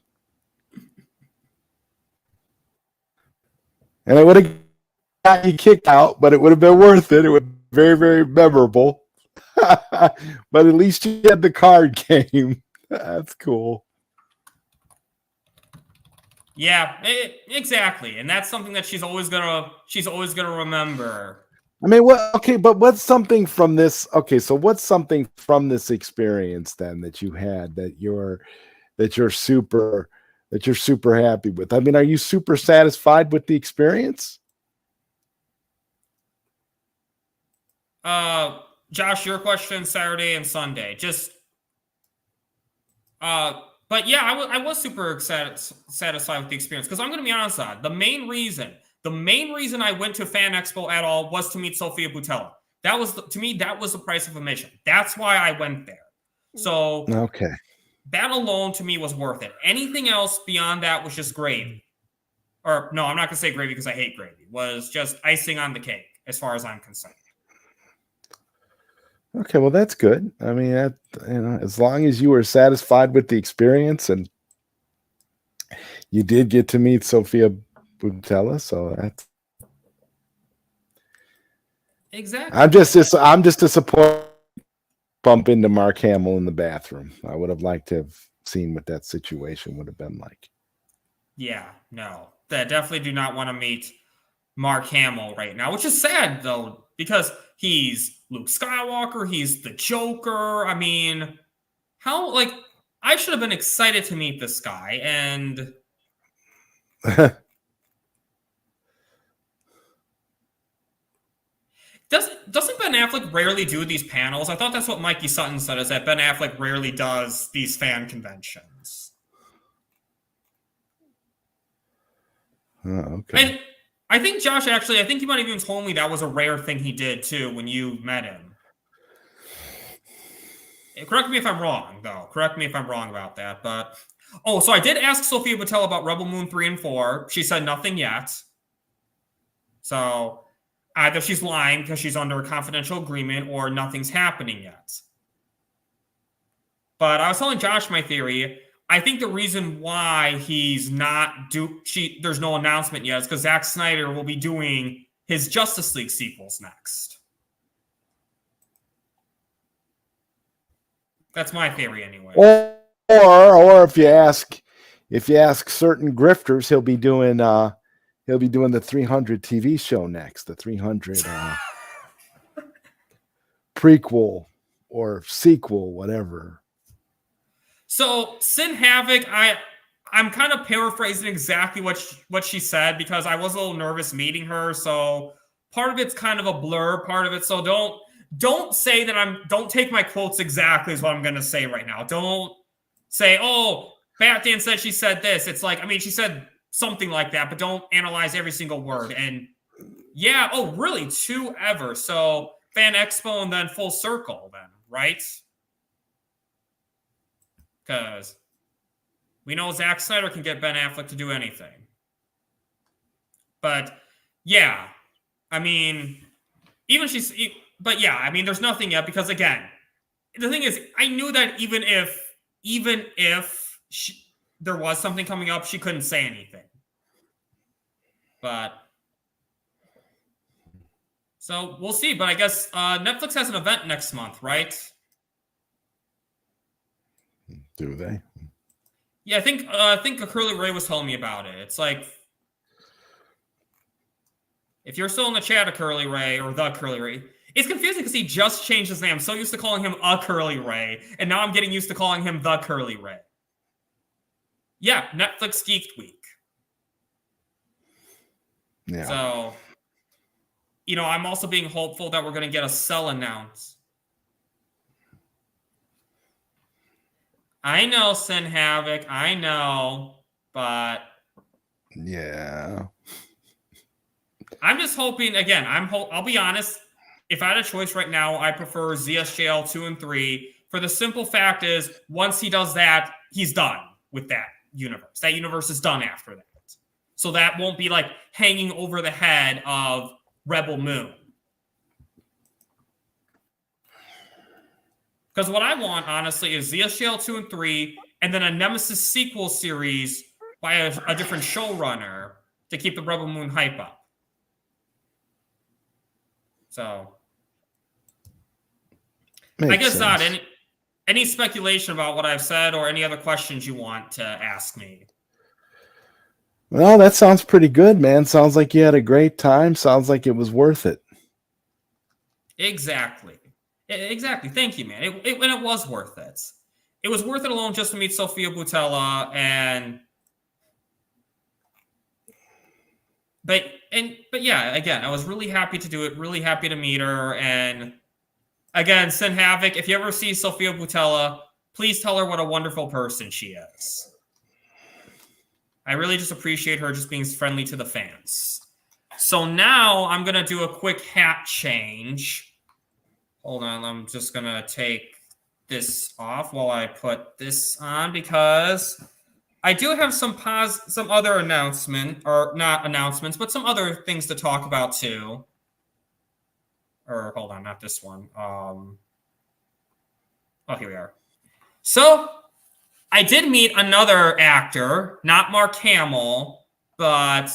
And it would have got you kicked out, but it would have been worth it. It would be very, very memorable. But at least you had the card game. That's cool. Yeah, exactly, and that's something that she's always gonna remember. I mean, what's something from this? Okay, so what's something from this experience then that you had that you're super happy with? I mean, are you super satisfied with the experience? Josh, your question Saturday and Sunday. But yeah, I was super satisfied with the experience because I'm going to be honest, the main reason I went to Fan Expo at all was to meet Sofia Boutella. That was to me that was the price of admission. That's why I went there. So okay, that alone to me was worth it. Anything else beyond that was just gravy. Or no, I'm not going to say gravy because I hate gravy. Was just icing on the cake as far as I'm concerned. Okay, well that's good. I mean, as long as you were satisfied with the experience and you did get to meet Sofia Boutella, so that's exactly. I'm just disappointed. Bump into Mark Hamill in the bathroom. I would have liked to have seen what that situation would have been like. Yeah, no, I definitely do not want to meet Mark Hamill right now, which is sad though because he's Luke Skywalker, he's the Joker. I mean, I should have been excited to meet this guy, and doesn't Ben Affleck rarely do these panels? I thought that's what Mikey Sutton said, is that Ben Affleck rarely does these fan conventions. Oh, okay. And I think Josh, actually, I think you might have even told me that was a rare thing he did too when you met him. Correct me if I'm wrong, though. Correct me if I'm wrong about that. But so I did ask Sofia Boutella about Rebel Moon 3 and 4. She said nothing yet. So either she's lying because she's under a confidential agreement or nothing's happening yet. But I was telling Josh my theory. I think the reason why he's not there's no announcement yet is because Zack Snyder will be doing his Justice League sequels next. That's my theory, anyway. Or if you ask certain grifters, he'll be doing the 300 TV show next, the 300 prequel or sequel, whatever. So Sin Havoc, I'm kind of paraphrasing exactly what she said because I was a little nervous meeting her. So part of it's kind of a blur, part of it. So don't say that don't take my quotes exactly is what I'm going to say right now. Don't say, Batman said she said this. It's like, I mean, she said something like that, but don't analyze every single word. And yeah, really? 2 ever. So Fan Expo and then Full Circle then, right? Because we know Zack Snyder can get Ben Affleck to do anything. But yeah, I mean, but yeah, I mean, there's nothing yet because again, the thing is, I knew that even if there was something coming up, she couldn't say anything. But So we'll see. But I guess Netflix has an event next month, right? Do they? Yeah, I think Curly Ray was telling me about it. It's like, if you're still in the chat, a Curly Ray or the Curly Ray, it's confusing because he just changed his name. I'm so used to calling him a Curly Ray, and now I'm getting used to calling him the Curly Ray. Yeah, Netflix Geeked Week. Yeah. So, I'm also being hopeful that we're going to get a cell announced. I know, Sin Havoc. I know, but yeah. I'm just hoping. Again, I'll be honest. If I had a choice right now, I prefer ZSJL 2 and 3. For the simple fact is, once he does that, he's done with that universe. That universe is done after that. So that won't be like hanging over the head of Rebel Moon. Because what I want, honestly, is ZSJL 2 and 3, and then a Nemesis sequel series by a different showrunner to keep the Rebel Moon hype up. So, Makes I guess sense. not. Any speculation about what I've said or any other questions you want to ask me? Well, that sounds pretty good, man. Sounds like you had a great time. Sounds like it was worth it. Exactly. Thank you, man. And it was worth it. It was worth it alone just to meet Sofia Boutella but yeah, again, I was really happy to do it, really happy to meet her. And again, Sin Havoc, if you ever see Sofia Boutella, please tell her what a wonderful person she is. I really just appreciate her just being friendly to the fans. So now I'm going to do a quick hat change. Hold on, I'm just going to take this off while I put this on because I do have some other announcement, or not announcements, but some other things to talk about too. Or hold on, not this one. Oh, here we are. So I did meet another actor, not Mark Hamill, but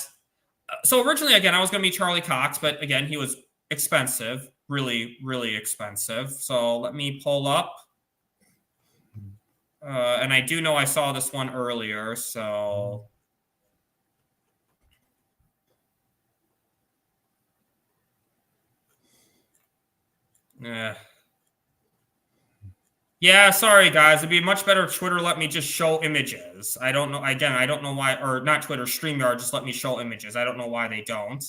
so originally, again, I was going to meet Charlie Cox, but again, he was expensive, really, really expensive. So let me pull up. And I do know I saw this one earlier, so. Yeah, sorry, guys. It'd be much better if Twitter let me just show images. I don't know. Again, I don't know why, or not Twitter, StreamYard just let me show images. I don't know why they don't.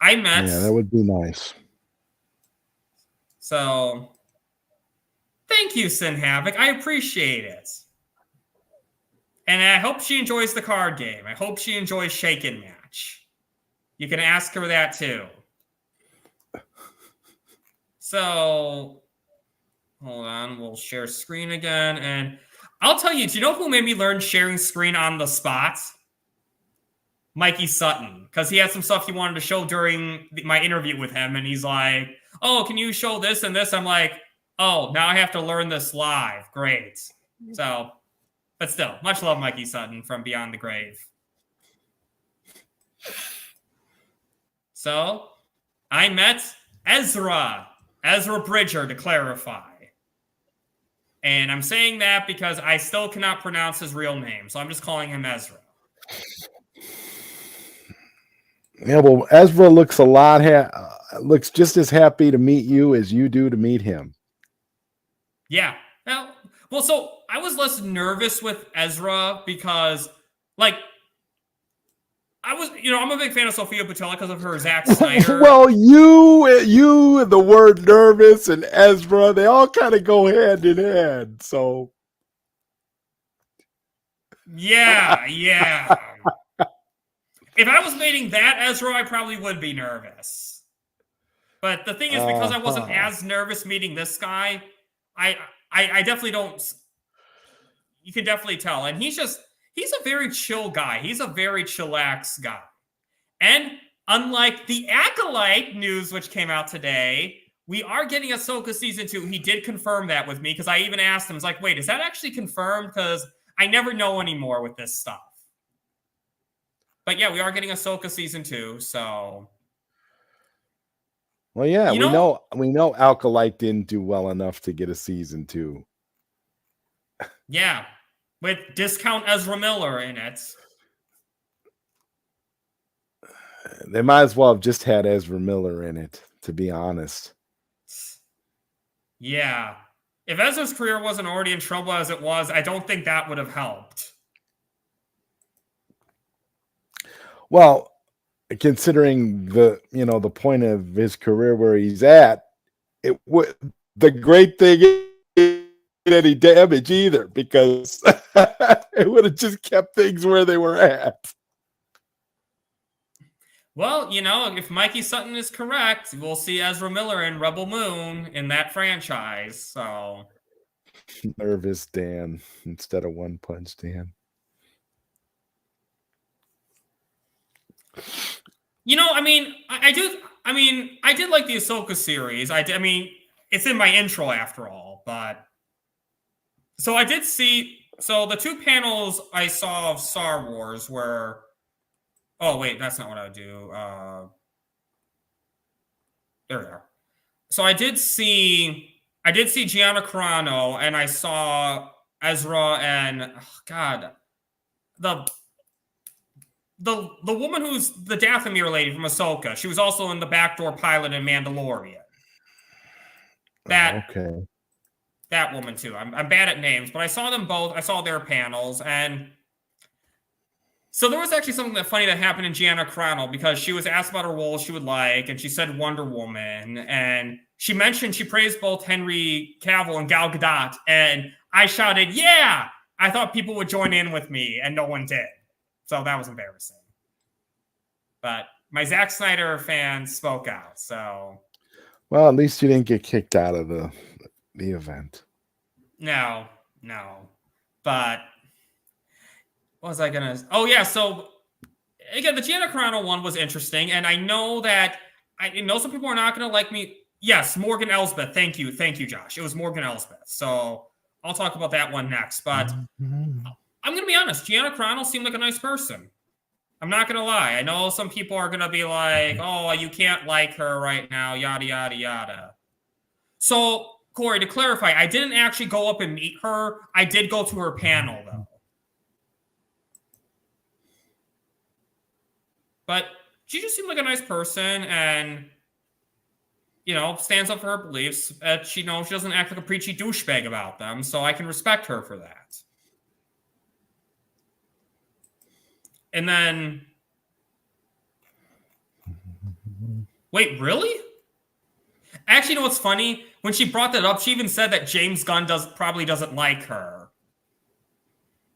I met. Yeah, that would be nice. So, thank you, Sin Havoc. I appreciate it. And I hope she enjoys the card game. I hope she enjoys Shake and Match. You can ask her that too. So, hold on. We'll share screen again. And I'll tell you, do you know who made me learn sharing screen on the spot? Mikey Sutton. Because he had some stuff he wanted to show during my interview with him. And he's like, oh, can you show this and this? I'm like, oh, now I have to learn this live. Great. So, but still, much love, Mikey Sutton from Beyond the Grave. So, I met Ezra Bridger, to clarify. And I'm saying that because I still cannot pronounce his real name, so I'm just calling him Ezra. Yeah, well, Ezra looks looks just as happy to meet you as you do to meet him. Yeah. Well, so I was less nervous with Ezra because, like, I'm a big fan of Sofia Boutella because of her Zack Snyder. Well, you and the word nervous and Ezra, they all kind of go hand in hand. So, yeah. If I was meeting that Ezra, I probably would be nervous. But the thing is, because I wasn't as nervous meeting this guy, I definitely don't. You can definitely tell, and he's a very chill guy. He's a very chillax guy. And unlike the Acolyte news, which came out today, we are getting Ahsoka Season 2. He did confirm that with me because I even asked him, I was like, wait, is that actually confirmed? Because I never know anymore with this stuff. But yeah, we are getting Ahsoka Season 2, so. Well, yeah, You we know, know Alkalite didn't do well enough to get a season 2. yeah, with discount Ezra Miller in it. They might as well have just had Ezra Miller in it, to be honest. Yeah. If Ezra's career wasn't already in trouble as it was, I don't think that would have helped. Well, considering the point of his career where he's at, it would the great thing is any damage either, because it would have just kept things where they were at. Well, if Mikey Sutton is correct, we'll see Ezra Miller in Rebel Moon in that franchise. So Nervous Dan instead of One Punch Dan. I did like the Ahsoka series. It's in my intro after all, but so I did see. So the 2 panels I saw of Star Wars were. Oh wait, that's not what I would do. There we are. So I did see Gianna Carano, and I saw Ezra and the woman who's the Dathomir lady from Ahsoka. She was also in the backdoor pilot in Mandalorian. That woman too. I'm bad at names, but I saw them both. I saw their panels, and so there was actually something funny that happened in Gianna Carano, because she was asked about a role she would like, and she said Wonder Woman, and she praised both Henry Cavill and Gal Gadot, and I shouted, "Yeah!" I thought people would join in with me, and no one did. So that was embarrassing. But my Zack Snyder fans spoke out, so. Well, at least you didn't get kicked out of the event. No. But what was I gonna? Oh yeah, so again, the Gianna Carano one was interesting, and I know some people are not gonna like me. Yes, Morgan Elsbeth. Thank you, Josh. It was Morgan Elsbeth. So I'll talk about that one next. But I'm gonna be honest, Gianna Carano seemed like a nice person. I'm not gonna lie. I know some people are gonna be like, "Oh, you can't like her right now," yada yada yada. So Corey, to clarify, I didn't actually go up and meet her. I did go to her panel though. But she just seemed like a nice person, and stands up for her beliefs. She doesn't act like a preachy douchebag about them, so I can respect her for that. And then, wait, really? Actually, what's funny? When she brought that up, she even said that James Gunn probably doesn't like her.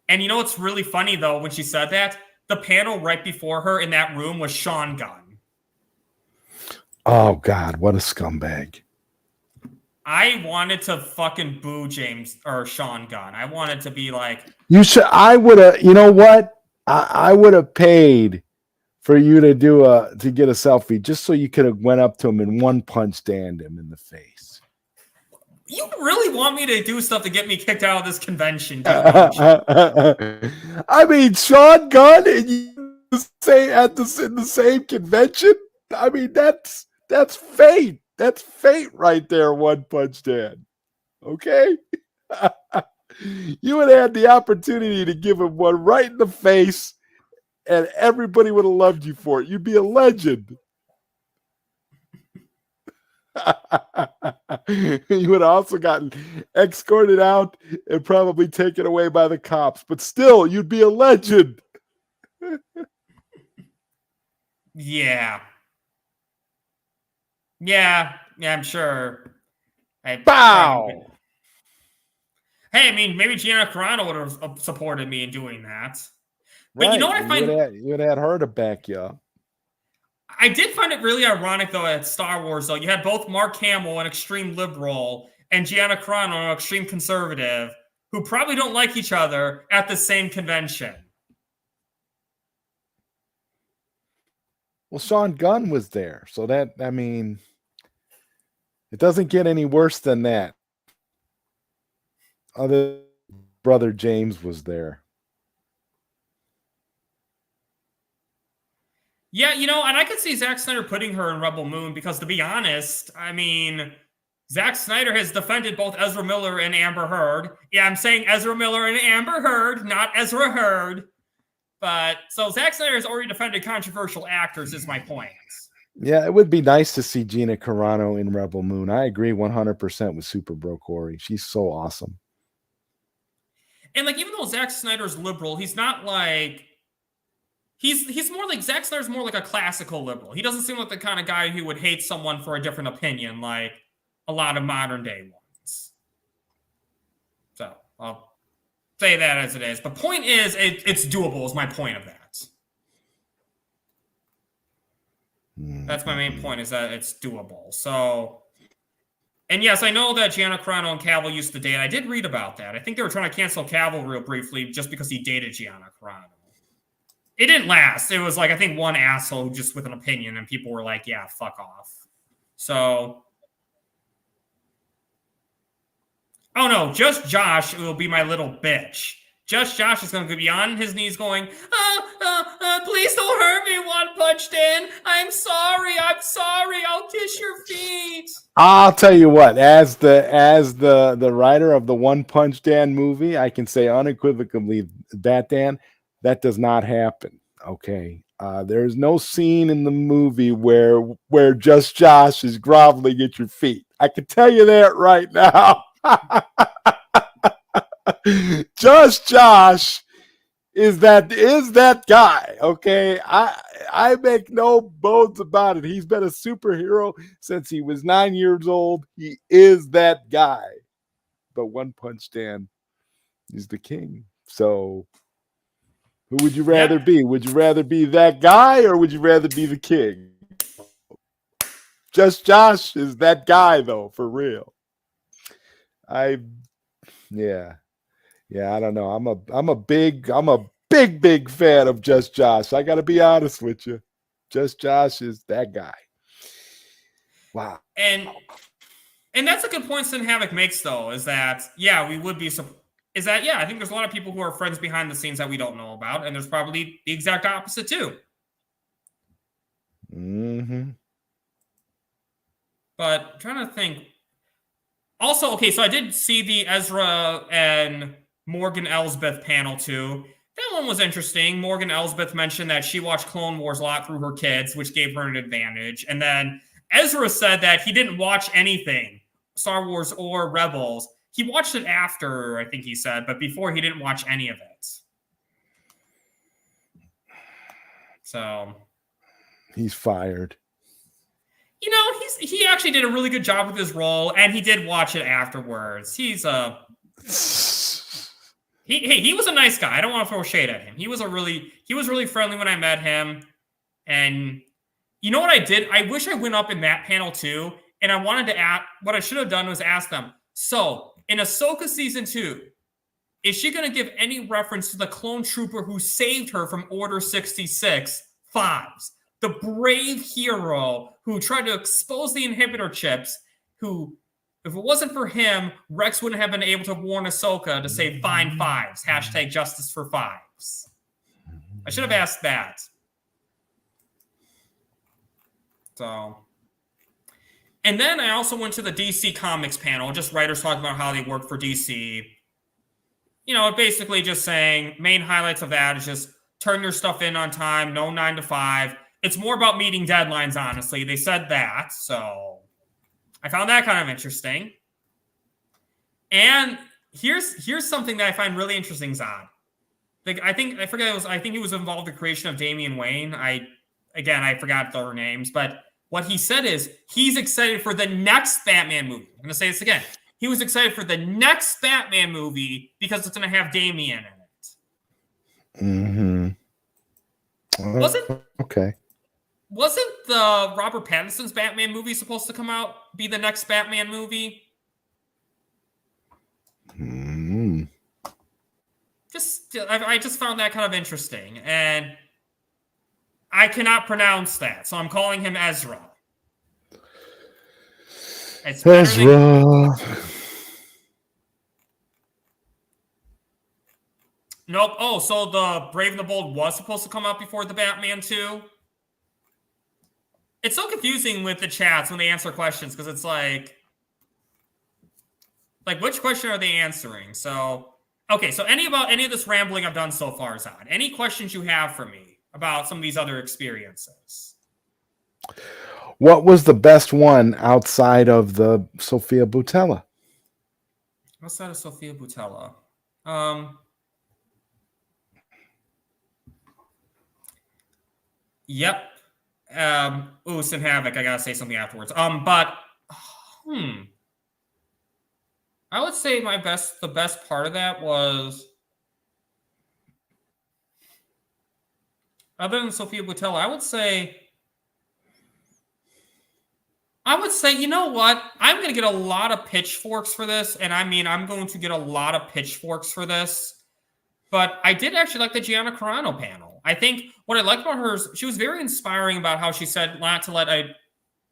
And you know what's really funny though? When she said that, the panel right before her in that room was Sean Gunn. Oh God, what a scumbag! I wanted to fucking boo Sean Gunn. I wanted to be like, you should. I would have. You know what? I would have paid for you to get a selfie just so you could have went up to him and One Punch Danned him in the face. You really want me to do stuff to get me kicked out of this convention, dude? I mean, Sean Gunn and you say in the same convention. I mean, that's fate. That's fate right there. One Punch Dan. Okay. You would have had the opportunity to give him one right in the face, and everybody would have loved you for it. You'd be a legend. You would have also gotten escorted out and probably taken away by the cops, but still, you'd be a legend. Yeah, I'm sure. Bow. Hey, I mean, maybe Gianna Carano would have supported me in doing that. But right. You know what I find? You would have had her to back you up. I did find it really ironic, though, at Star Wars, though. You had both Mark Hamill, an extreme liberal, and Gianna Carano, an extreme conservative, who probably don't like each other at the same convention. Well, Sean Gunn was there. So it doesn't get any worse than that. Other brother James was there. Yeah, and I could see Zack Snyder putting her in Rebel Moon because, to be honest, I mean, Zack Snyder has defended both Ezra Miller and Amber Heard. Yeah, I'm saying Ezra Miller and Amber Heard, not Ezra Heard. But so Zack Snyder has already defended controversial actors, is my point. Yeah, it would be nice to see Gina Carano in Rebel Moon. I agree 100% with Super Bro Corey. She's so awesome. And like, even though Zack Snyder's liberal, he's not like he's more like Zack Snyder's more like a classical liberal. He doesn't seem like the kind of guy who would hate someone for a different opinion, like a lot of modern day ones. So I'll say that as it is. The point is, it's doable. Is my point of that. That's my main point, is that it's doable. So, and yes, I know that Gianna Carano and Cavill used to date. I did read about that. I think they were trying to cancel Cavill real briefly just because he dated Gianna Carano. It didn't last. It was like, I think, one asshole just with an opinion, and people were like, yeah, fuck off. So, oh no, Just Josh will be my little bitch. Just Josh is going to be on his knees going, please don't hurt me, One Punch Dan. I'm sorry. I'll kiss your feet. I'll tell you what, as the writer of the One Punch Dan movie, I can say unequivocally that, Dan, that does not happen. Okay. There's no scene in the movie where Just Josh is groveling at your feet. I can tell you that right now. Just Josh is that guy. Okay. I make no bones about it. He's been a superhero since he was 9 years old. He is that guy. But One Punch Dan is the king. So who would you rather be? Would you rather be that guy, or would you rather be the king? Just Josh is that guy, though, for real. Yeah, I don't know. I'm a big fan of Just Josh. I got to be honest with you. Just Josh is that guy. Wow. And that's a good point Sin Havoc makes, though, is that, yeah, we would be I think there's a lot of people who are friends behind the scenes that we don't know about, and there's probably the exact opposite too. Mm-hmm. But I'm trying to think. Also, okay, so I did see the Ezra and Morgan Elsbeth panel too. That one was interesting. Morgan Elsbeth mentioned that she watched Clone Wars a lot through her kids, which gave her an advantage. And then Ezra said that he didn't watch anything, Star Wars or Rebels. He watched it after, I think he said, but before he didn't watch any of it. So he's fired. He actually did a really good job with his role, and he did watch it afterwards. He was a nice guy. I don't want to throw shade at him. He was really friendly when I met him. And you know what I did? I wish I went up in that panel too. And I wanted to ask, what I should have done was ask them, so in Ahsoka season 2, is she going to give any reference to the clone trooper who saved her from Order 66 Fives? The brave hero who tried to expose the inhibitor chips, who, if it wasn't for him, Rex wouldn't have been able to warn Ahsoka to say fine fives, hashtag justice for fives. I should have asked that. So, and then I also went to the DC Comics panel, just writers talking about how they work for DC. Basically just saying, main highlights of that is just turn your stuff in on time, no 9 to 5. It's more about meeting deadlines, honestly. They said that, so I found that kind of interesting. And here's something that I find really interesting, Zod. I think he was involved in the creation of Damian Wayne. I forgot their names, but what he said is he's excited for the next Batman movie. I'm going to say this again. He was excited for the next Batman movie because it's going to have Damian in it. Mm-hmm. Wasn't the Robert Pattinson's Batman movie supposed to come out, be the next Batman movie? Mm-hmm. I just found that kind of interesting, and I cannot pronounce that, so I'm calling him Ezra. It's Ezra. Nope. Oh, so the Brave and the Bold was supposed to come out before the Batman 2? it's so confusing with the chats when they answer questions because it's like which question are they answering? So okay, so any of this rambling I've done so far, Zod? Any questions you have for me about some of these other experiences? What was the best one outside of the Sofia Boutella? Outside of Sofia Boutella, yep. Sin Havoc. I gotta say something afterwards. But I would say the best part of that was, other than Sofia Boutella, I would say, you know what? I'm going to get a lot of pitchforks for this. And I mean, I'm going to get a lot of pitchforks for this. But I did actually like the Gina Carano panel. I think what I liked about her is she was very inspiring about how she said not to let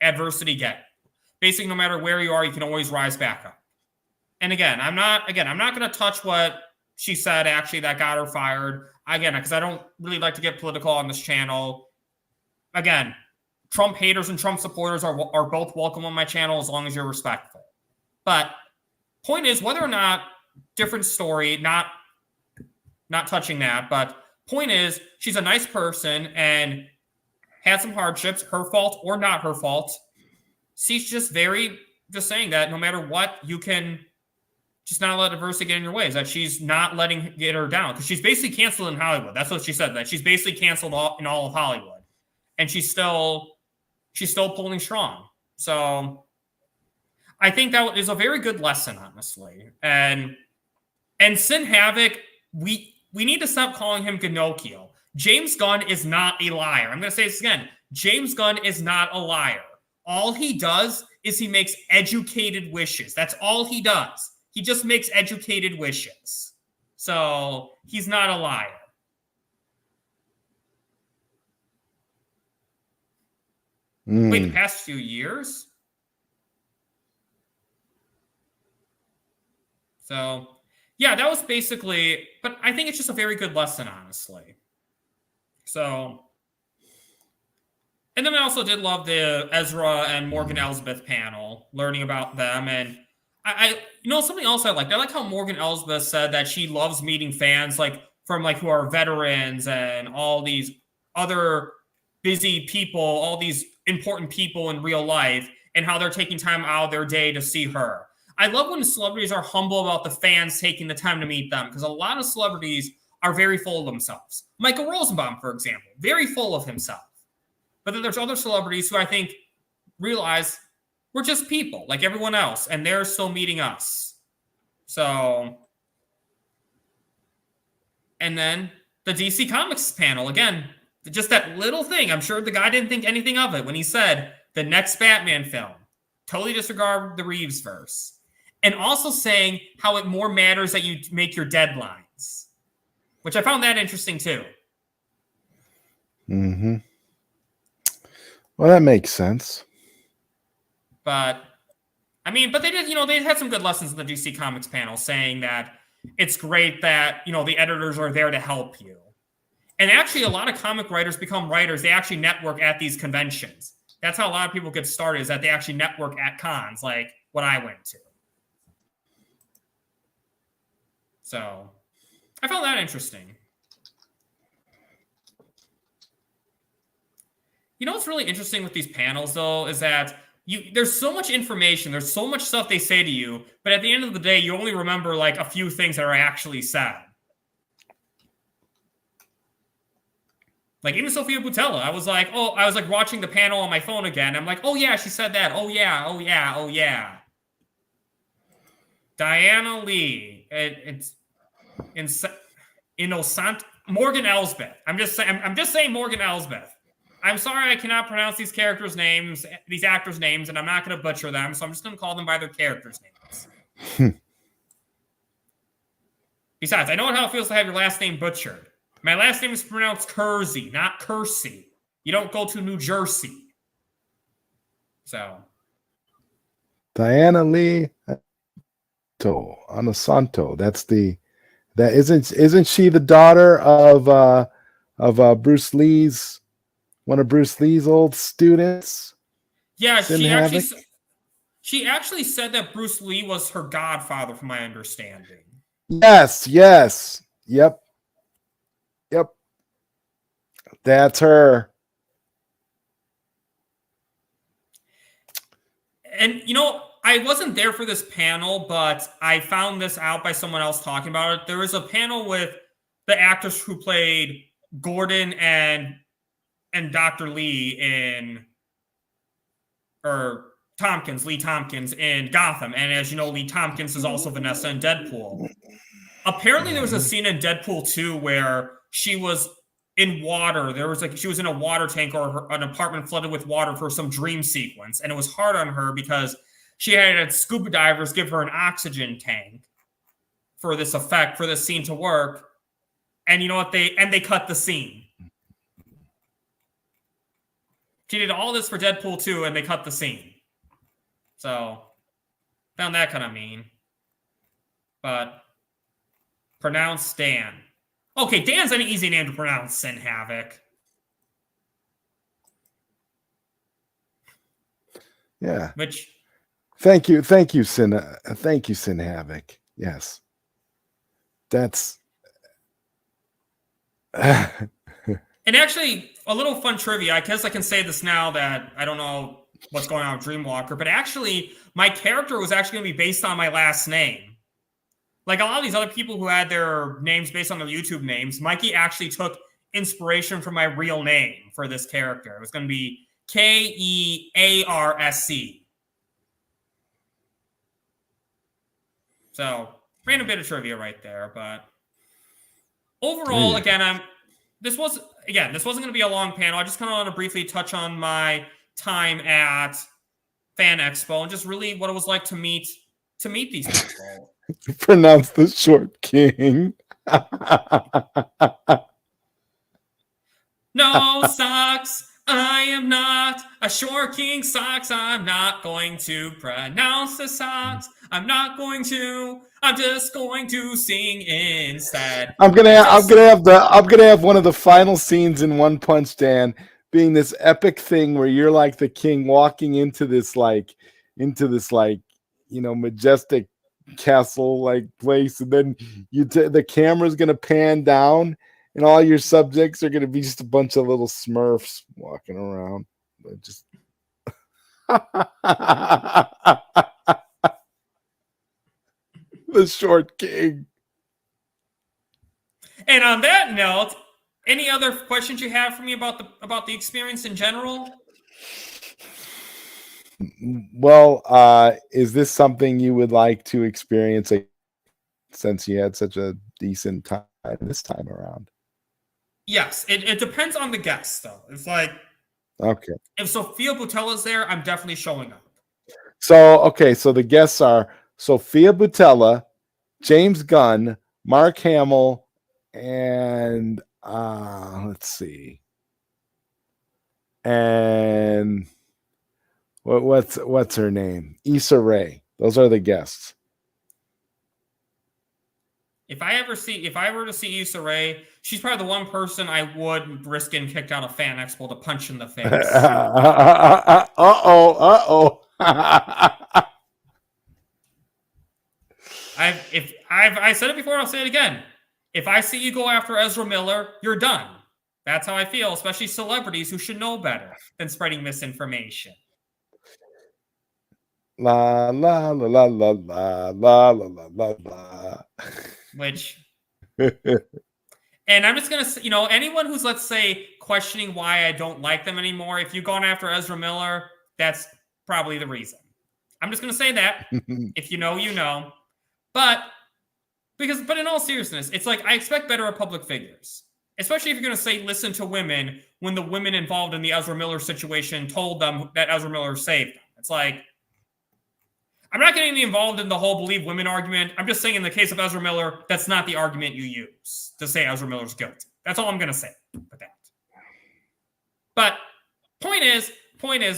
adversity get you. Basically, no matter where you are, you can always rise back up. And again, I'm not going to touch what she said, actually, that got her fired. Again, because I don't really like to get political on this channel. Again, Trump haters and Trump supporters are both welcome on my channel as long as you're respectful. But point is, whether or not, different story, not touching that, but point is, she's a nice person and had some hardships, her fault or not her fault. She's just saying that no matter what, you can just not let adversity get in your ways, that she's not letting get her down. Because she's basically canceled in Hollywood. That's what she said, that she's basically canceled in all of Hollywood. And she's still pulling strong. So I think that is a very good lesson, honestly. And Sin Havoc, we need to stop calling him Pinocchio. James Gunn is not a liar. I'm going to say this again. James Gunn is not a liar. All he does is he makes educated wishes. That's all he does. He just makes educated wishes. So he's not a liar. Wait, the past few years? So, yeah, that was basically, but I think it's just a very good lesson, honestly. So, and then I also did love the Ezra and Morgan Elsbeth panel, learning about them. And I something else I liked. I like how Morgan Elsbeth said that she loves meeting fans from who are veterans and all these other busy people, all these important people in real life, and how they're taking time out of their day to see her. I love when celebrities are humble about the fans taking the time to meet them, because a lot of celebrities are very full of themselves. Michael Rosenbaum, for example, very full of himself. But then there's other celebrities who I think realize we're just people like everyone else, and they're still meeting us. So, and then the DC Comics panel, again, just that little thing. I'm sure the guy didn't think anything of it when he said the next Batman film. Totally disregard the Reeves verse. And also saying how it more matters that you make your deadlines, which I found that interesting too. Mm-hmm. Well, that makes sense. But, I mean, but they did, they had some good lessons in the DC Comics panel saying that it's great that, the editors are there to help you. And actually, a lot of comic writers become writers. They actually network at these conventions. That's how a lot of people get started, is that they actually network at cons, like what I went to. So, I found that interesting. What's really interesting with these panels, though, is that there's so much information, there's so much stuff they say to you, but at the end of the day, you only remember a few things that are actually said. Even Sofia Boutella, I was watching the panel on my phone again. I'm like, oh yeah, she said that. Oh yeah. Diana Lee, it's Innocent Morgan Elsbeth. I'm just saying Morgan Elsbeth. I'm sorry I cannot pronounce these actors' names, and I'm not going to butcher them, so I'm just going to call them by their characters' names. Besides, I know how it feels to have your last name butchered. My last name is pronounced Kersey, not Kersey. You don't go to New Jersey. So. Diana Lee Anasanto. Isn't she the daughter of Bruce Lee's one of Bruce Lee's old students. Yeah, Sin she actually said that Bruce Lee was her godfather, from my understanding. Yes. Yep. That's her. And I wasn't there for this panel, but I found this out by someone else talking about it. There was a panel with the actress who played Gordon and Dr. Lee Lee Tompkins in Gotham. And as you know, Lee Tompkins is also Vanessa in Deadpool. Apparently there was a scene in Deadpool 2 where she was in water. She was in a water tank, or an apartment flooded with water for some dream sequence. And it was hard on her because she had scuba divers give her an oxygen tank for this effect, for this scene to work. And you know what? They cut the scene. She did all this for Deadpool 2, and they cut the scene. So, found that kind of mean. But, pronounce Dan. Okay, Dan's an easy name to pronounce, Sin Havoc. Yeah. Which... Thank you, Sin. Thank you, Sin Havoc. Yes. That's... And actually, a little fun trivia. I guess I can say this now that I don't know what's going on with Dreamwalker, but actually, my character was actually going to be based on my last name. Like a lot of these other people who had their names based on their YouTube names, Mikey actually took inspiration from my real name for this character. It was going to be Kearsc. So, random bit of trivia right there, but overall, again, this wasn't going to be a long panel. I just kind of want to briefly touch on my time at Fan Expo and just really what it was like to meet these people. Pronounce the short king. No socks. I am not a short king. Socks. I'm not going to pronounce the socks. I'm not going to. I'm just going to sing instead. I'm gonna have one of the final scenes in One Punch Dan being this epic thing where you're like the king walking into this majestic castle like place, and then the camera's gonna pan down, and all your subjects are gonna be just a bunch of little Smurfs walking around. Just the short king. And on that note, any other questions you have for me about the experience in general? Well, is this something you would like to experience since you had such a decent time this time around? Yes, it depends on the guests, though. It's like, okay, if Sofia Boutella's there, I'm definitely showing up. So the guests are Sofia Boutella, James Gunn, Mark Hamill, and let's see, and what's her name? Issa Rae. Those are the guests. If I were to see Issa Rae, she's probably the one person I would risk getting kicked out of Fan Expo to punch in the face. I said it before, I'll say it again. If I see you go after Ezra Miller, you're done. That's how I feel, especially celebrities who should know better than spreading misinformation. La la la la la la la la la la. Which, and I'm just gonna say, anyone who's, let's say, questioning why I don't like them anymore, if you've gone after Ezra Miller, that's probably the reason. I'm just gonna say that. If you know, you know. But in all seriousness, it's like I expect better of public figures, especially if you're gonna say listen to women when the women involved in the Ezra Miller situation told them that Ezra Miller saved them. It's like, I'm not getting involved in the whole believe women argument. I'm just saying in the case of Ezra Miller, that's not the argument you use to say Ezra Miller's guilty. That's all I'm going to say with that. But point is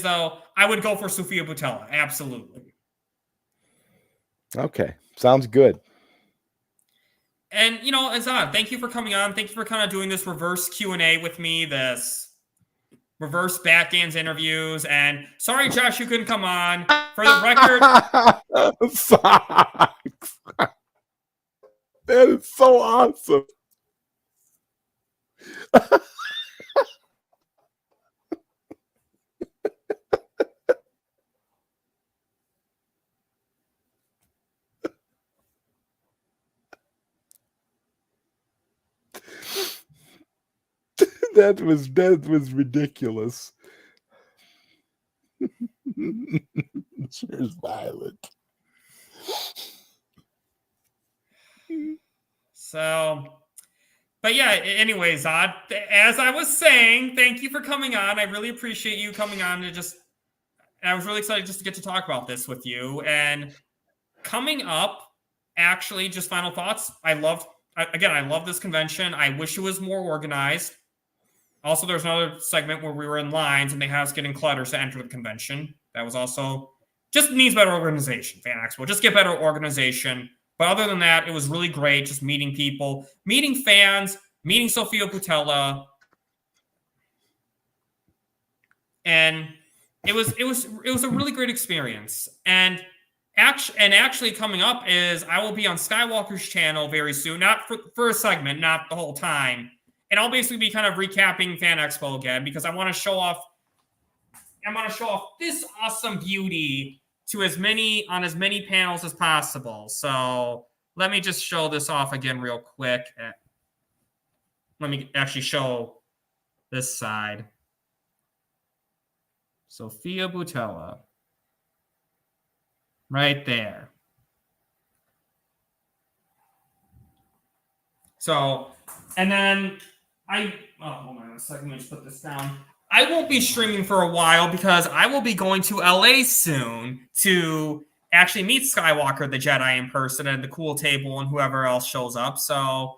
though, I would go for Sofia Boutella. Absolutely. Okay. Sounds good. And, Azad, thank you for coming on. Thank you for kind of doing this reverse Q&A with me, this reverse backhands interviews. And sorry, Josh, you couldn't come on. For the record, Socks. That is so awesome. That was ridiculous. Cheers, Violet. so, but yeah, anyways, Zod, as I was saying, thank you for coming on. I really appreciate you coming on I was really excited just to get to talk about this with you. And coming up, actually, just final thoughts. I love this convention. I wish it was more organized. Also, there's another segment where we were in lines and they had us getting clutters to enter the convention. That was also just needs better organization, Fan Expo. Just get better organization. But other than that, it was really great just meeting people, meeting fans, meeting Sofia Boutella. And it was a really great experience. And actually coming up is I will be on Skywalker's channel very soon, not for a segment, not the whole time. And I'll basically be kind of recapping Fan Expo again because I want to show off this awesome beauty to as many panels as possible. So let me just show this off again real quick. Let me actually show this side. Sofia Boutella. Right there. So, and then hold on a second, let me just put this down. I won't be streaming for a while because I will be going to LA soon to actually meet Skywalker the Jedi in person at the cool table and whoever else shows up. So,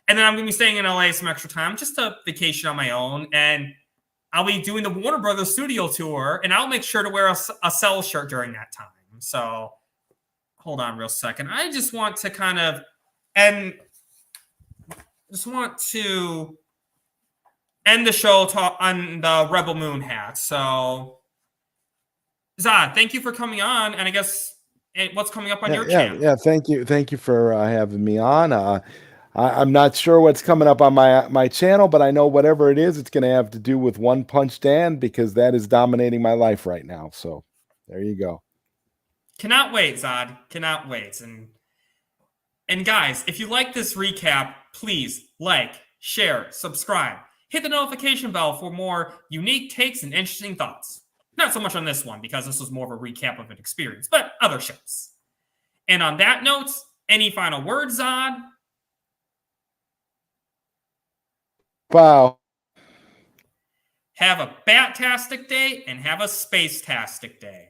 and then I'm going to be staying in LA some extra time, just a vacation on my own. And I'll be doing the Warner Brothers studio tour, and I'll make sure to wear a Cell shirt during that time. So, hold on real second. I just want to kind of end the show on the Rebel Moon hat. So, Zod, thank you for coming on. And I guess what's coming up on your channel? Yeah, thank you for having me on. I'm not sure what's coming up on my channel, but I know whatever it is, it's going to have to do with One Punch Dan because that is dominating my life right now. So there you go. Cannot wait, Zod. Cannot wait. And guys, if you like this recap, please like, share, subscribe. Hit the notification bell for more unique takes and interesting thoughts. Not so much on this one, because this was more of a recap of an experience, but other shows. And on that note, any final words, Zod? Wow. Have a bat-tastic day and have a space-tastic day.